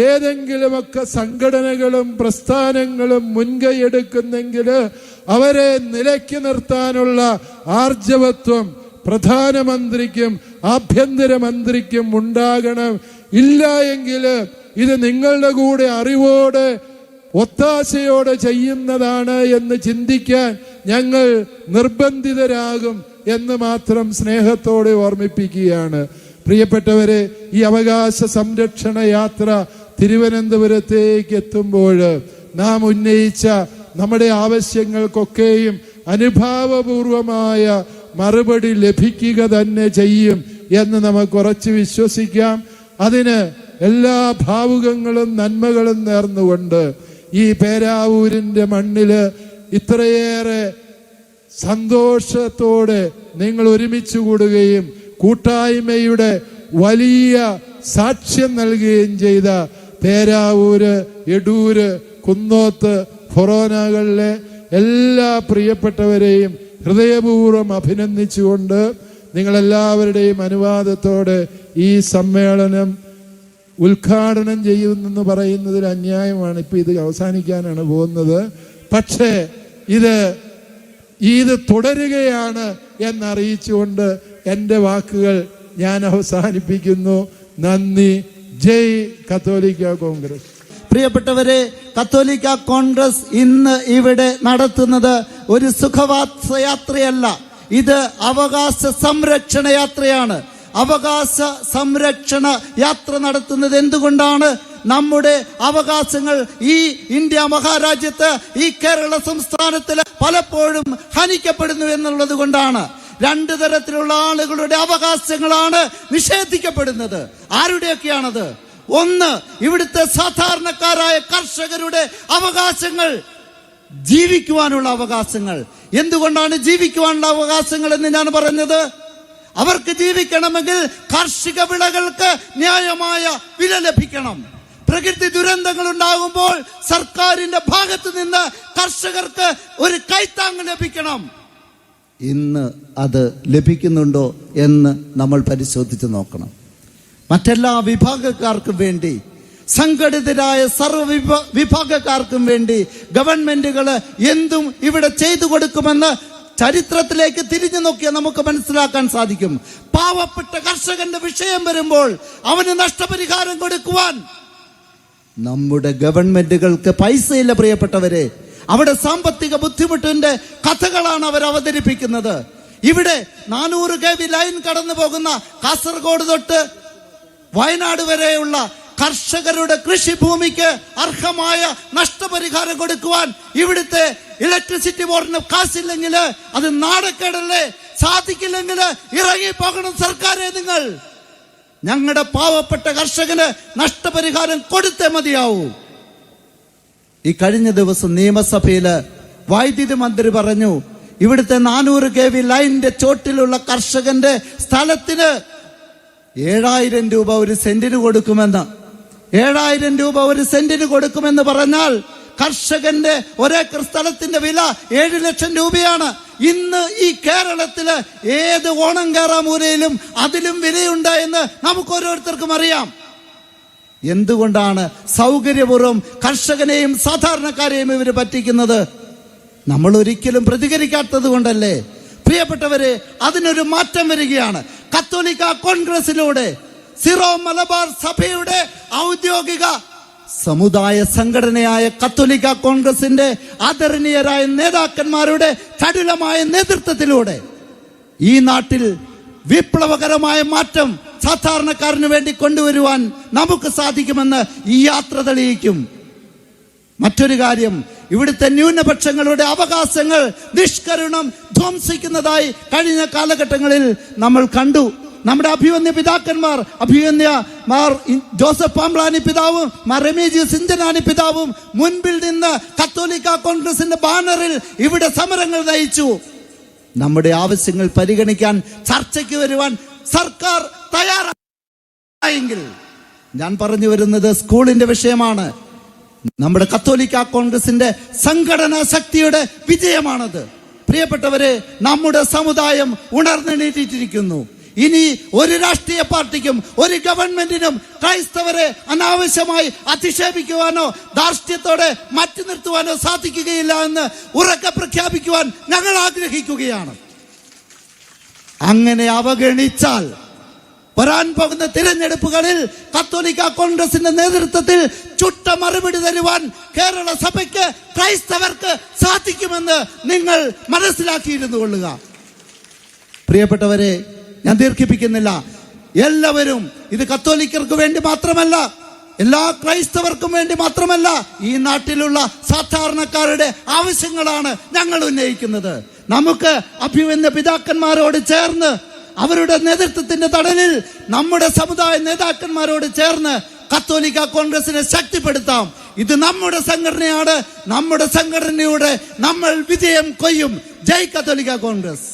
ഏതെങ്കിലുമൊക്കെ സംഘടനകളും പ്രസ്ഥാനങ്ങളും മുൻകൈയെടുക്കുന്നെങ്കിൽ അവരെ നിലയ്ക്ക് നിർത്താനുള്ള ആർജവത്വം പ്രധാനമന്ത്രിക്കും ആഭ്യന്തരമന്ത്രിക്കും ഉണ്ടാകണം. ഇല്ല എങ്കിൽ ഇത് നിങ്ങളുടെ കൂടെ അറിവോടെ ഒത്താശയോടെ ചെയ്യുന്നതാണ് എന്ന് ചിന്തിക്കാൻ ഞങ്ങൾ നിർബന്ധിതരാകും എന്ന് മാത്രം സ്നേഹത്തോടെ ഓർമ്മിപ്പിക്കുകയാണ്. പ്രിയപ്പെട്ടവരെ, ഈ അവകാശ സംരക്ഷണ യാത്ര തിരുവനന്തപുരത്തേക്ക് എത്തുമ്പോൾ നാം ഉന്നയിച്ച നമ്മുടെ ആവശ്യങ്ങൾക്കൊക്കെയും അനുഭാവപൂർവമായ മറുപടി ലഭിക്കുക തന്നെ ചെയ്യും എന്ന് നമുക്ക് ഉറച്ചു വിശ്വസിക്കാം. അതിന് എല്ലാ ഭാവുകങ്ങളും നന്മകളും നേർന്നുകൊണ്ട് ഈ പേരാവൂരിന്റെ മണ്ണില് ഇത്രയേറെ സന്തോഷത്തോടെ നിങ്ങൾ ഒരുമിച്ച് കൂടുകയും കൂട്ടായ്മയുടെ വലിയ സാക്ഷ്യം നൽകുകയും ചെയ്ത പേരാവൂര്, എടൂര്, കുന്നോത്ത്, ഫൊറോനകളിലെ എല്ലാ പ്രിയപ്പെട്ടവരെയും ഹൃദയപൂർവ്വം അഭിനന്ദിച്ചുകൊണ്ട് നിങ്ങളെല്ലാവരുടെയും അനുവാദത്തോടെ ഈ സമ്മേളനം ഉദ്ഘാടനം ചെയ്യുമെന്ന് പറയുന്നതിൽ അന്യായമാണ്. ഇപ്പൊ ഇത് അവസാനിക്കാനാണ് പോകുന്നത്. പക്ഷേ ഇത് തുടരുകയാണ് എന്നറിയിച്ചുകൊണ്ട് എൻ്റെ വാക്കുകൾ ഞാൻ അവസാനിപ്പിക്കുന്നു. നന്ദി. ജയ് കത്തോലിക്ക കോൺഗ്രസ്. പ്രിയപ്പെട്ടവരെ, കത്തോലിക്ക കോൺഗ്രസ് ഇന്ന് ഇവിടെ നടത്തുന്നത് ഒരു സുഖവാസയാത്രയല്ല, ഇത് അവകാശ സംരക്ഷണ യാത്രയാണ്. അവകാശ സംരക്ഷണ യാത്ര നടത്തുന്നത് എന്തുകൊണ്ടാണ്? നമ്മുടെ അവകാശങ്ങൾ ഈ ഇന്ത്യ മഹാരാജ്യത്ത്, ഈ കേരള സംസ്ഥാനത്തിൽ പലപ്പോഴും ഹനിക്കപ്പെടുന്നു എന്നുള്ളത് കൊണ്ടാണ്. രണ്ടു തരത്തിലുള്ള ആളുകളുടെ അവകാശങ്ങളാണ് നിഷേധിക്കപ്പെടുന്നത്. ആരുടെയൊക്കെയാണത്? ഒന്ന്, ഇവിടുത്തെ സാധാരണക്കാരായ കർഷകരുടെ അവകാശങ്ങൾ, ജീവിക്കുവാനുള്ള അവകാശങ്ങൾ. എന്തുകൊണ്ടാണ് ജീവിക്കുവാനുള്ള അവകാശങ്ങൾ എന്ന് ഞാൻ പറഞ്ഞത്? അവർക്ക് ജീവിക്കണമെങ്കിൽ കാർഷിക വിളകൾക്ക് ന്യായമായ വില ലഭിക്കണം. പ്രകൃതി ദുരന്തങ്ങൾ ഉണ്ടാകുമ്പോൾ സർക്കാരിന്റെ ഭാഗത്ത് നിന്ന് കർഷകർക്ക് ഒരു കൈത്താങ് ലഭിക്കണം. ഇന്ന് അത് ലഭിക്കുന്നുണ്ടോ എന്ന് നമ്മൾ പരിശോധിച്ച് നോക്കണം. മറ്റെല്ലാ വിഭാഗക്കാർക്കും വേണ്ടി, സംഘടിതരായ സർവ്വ വിഭാഗക്കാർക്കും വേണ്ടി ഗവൺമെന്റുകൾ എന്തും ഇവിടെ ചെയ്തു കൊടുക്കുമെന്ന് ചരിത്രത്തിലേക്ക് തിരിഞ്ഞു നോക്കിയാൽ നമുക്ക് മനസ്സിലാക്കാൻ സാധിക്കും. പാവപ്പെട്ട കർഷകന്റെ വിഷയം വരുമ്പോൾ അവന് നഷ്ടപരിഹാരം കൊടുക്കുവാൻ നമ്മുടെ ഗവൺമെന്റുകൾക്ക് പൈസയില്ല പ്രിയപ്പെട്ടവരെ. അവിടെ സാമ്പത്തിക ബുദ്ധിമുട്ടിന്റെ കഥകളാണ് അവർ അവതരിപ്പിക്കുന്നത്. ഇവിടെ 400 kV ലൈൻ കടന്നു പോകുന്ന കാസർഗോഡ് തൊട്ട് വയനാട് വരെയുള്ള കർഷകരുടെ കൃഷിഭൂമിക്ക് അർഹമായ നഷ്ടപരിഹാരം കൊടുക്കുവാൻ ഇവിടുത്തെ ഇലക്ട്രിസിറ്റി ബോർഡിന് കാശില്ലെങ്കിൽ അത് നാടക്കേടല്ലേ? സാധിക്കില്ലെങ്കിൽ ഇറങ്ങിപ്പോകണം സർക്കാരെ. നിങ്ങൾ ഞങ്ങളുടെ പാവപ്പെട്ട കർഷകന് നഷ്ടപരിഹാരം കൊടുത്തേ മതിയാവൂ. ഈ കഴിഞ്ഞ ദിവസം നിയമസഭയില് വൈദ്യുതി മന്ത്രി പറഞ്ഞു, ഇവിടുത്തെ 400 kV ലൈനിന്റെ ചോട്ടിലുള്ള കർഷകന്റെ സ്ഥലത്തിന് 7000 രൂപ ഒരു സെന്റിന് കൊടുക്കുമെന്ന്. 7000 രൂപ ഒരു സെന്റിന് കൊടുക്കുമെന്ന് പറഞ്ഞാൽ കർഷകന്റെ ഒരേക്കർ സ്ഥലത്തിന്റെ വില 7 ലക്ഷം രൂപയാണ്. ഇന്ന് ഈ കേരളത്തില് ഏത് ഓണം കേറാമൂലയിലും അതിലും വിലയുണ്ട് എന്ന് നമുക്ക് ഓരോരുത്തർക്കും അറിയാം. എന്തുകൊണ്ടാണ് സൗകര്യപൂർവ്വം കർഷകനെയും സാധാരണക്കാരെയും ഇവർ പറ്റിക്കുന്നത്? നമ്മൾ ഒരിക്കലും പ്രതികരിക്കാത്തത് കൊണ്ടല്ലേ? പ്രിയപ്പെട്ടവരെ, അതിനൊരു മാറ്റം വരികയാണ്. കത്തോലിക്ക കോൺഗ്രസിലൂടെ സിറോ മലബാർ സഭയുടെ ഔദ്യോഗിക സമുദായ സംഘടനയായ കത്തോലിക്ക കോൺഗ്രസിന്റെ ആദരണീയരായ നേതാക്കന്മാരുടെ ചടുലമായ നേതൃത്വത്തിലൂടെ ഈ നാട്ടിൽ വിപ്ലവകരമായ മാറ്റം സാധാരണക്കാരന് വേണ്ടി കൊണ്ടുവരുവാൻ നമുക്ക് സാധിക്കുമെന്ന് ഈ യാത്ര തെളിയിക്കും. മറ്റൊരു കാര്യം, ഇവിടുത്തെ ന്യൂനപക്ഷങ്ങളുടെ അവകാശങ്ങൾ നിഷ്കരുണം ധ്വംസിക്കുന്നതായി കഴിഞ്ഞ കാലഘട്ടങ്ങളിൽ നമ്മൾ കണ്ടു. നമ്മുടെ അഭിവന്യ പിതാക്കന്മാർ, അഭിവന്യമാർ ജോസഫ് പാംബ്ലാനി പിതാവും മാർ റെമീജിയസ് ഇഞ്ചനാനി പിതാവും മുൻപിൽ നിന്ന് കത്തോലിക്ക കോൺഗ്രസിന്റെ ബാനറിൽ ഇവിടെ സമരങ്ങൾ നയിച്ചു. നമ്മുടെ ആവശ്യങ്ങൾ പരിഗണിക്കാൻ ചർച്ചയ്ക്ക് വരുവാൻ സർക്കാർ തയ്യാറായെങ്കിൽ, ഞാൻ പറഞ്ഞു വരുന്നത് സ്കൂളിന്റെ വിഷയമാണ്. നമ്മുടെ കത്തോലിക്ക കോൺഗ്രസിന്റെ സംഘടനാ ശക്തിയുടെ വിജയമാണത്. പ്രിയപ്പെട്ടവരെ, നമ്മുടെ സമുദായം ഉണർന്നെണീറ്റിരിക്കുന്നു. ഇനി ഒരു രാഷ്ട്രീയ പാർട്ടിക്കും ഒരു ഗവൺമെന്റിനും ക്രൈസ്തവരെ അനാവശ്യമായി അധിക്ഷേപിക്കുവാനോ ധാർഷ്ട്യത്തോടെ മാറ്റി നിർത്തുവാനോ സാധിക്കുകയില്ല എന്ന് ഉറക്കെ പ്രഖ്യാപിക്കുവാൻ ഞങ്ങൾ ആഗ്രഹിക്കുകയാണ്. അങ്ങനെ അവഗണിച്ചാൽ വരാൻ പോകുന്ന തിരഞ്ഞെടുപ്പുകളിൽ കത്തോലിക്ക കോൺഗ്രസിന്റെ നേതൃത്വത്തിൽ ചുട്ട മറുപടി തരുവാൻ കേരള സഭയ്ക്ക്, ക്രൈസ്തവർക്ക് സാധിക്കുമെന്ന് നിങ്ങൾ മനസ്സിലാക്കിയിരുന്നു കൊള്ളുക. പ്രിയപ്പെട്ടവരെ, ഞാൻ ദീർഘിപ്പിക്കുന്നില്ല. എല്ലാവരും, ഇത് കത്തോലിക്കർക്ക് വേണ്ടി മാത്രമല്ല, എല്ലാ ക്രൈസ്തവർക്കും വേണ്ടി മാത്രമല്ല, ഈ നാട്ടിലുള്ള സാധാരണക്കാരുടെ ആവശ്യങ്ങളാണ് ഞങ്ങൾ ഉന്നയിക്കുന്നത്. നമുക്ക് അഭിവന്യ പിതാക്കന്മാരോട് ചേർന്ന്, അവരുടെ നേതൃത്വത്തിന്റെ തടലിൽ നമ്മുടെ സമുദായ നേതാക്കന്മാരോട് ചേർന്ന് കത്തോലിക്ക കോൺഗ്രസിനെ ശക്തിപ്പെടുത്താം. ഇത് നമ്മുടെ സംഘടനയാണ്. നമ്മുടെ സംഘടനയുടെ നമ്മൾ വിജയം കൊയ്യും. ജയ് കത്തോലിക്ക കോൺഗ്രസ്.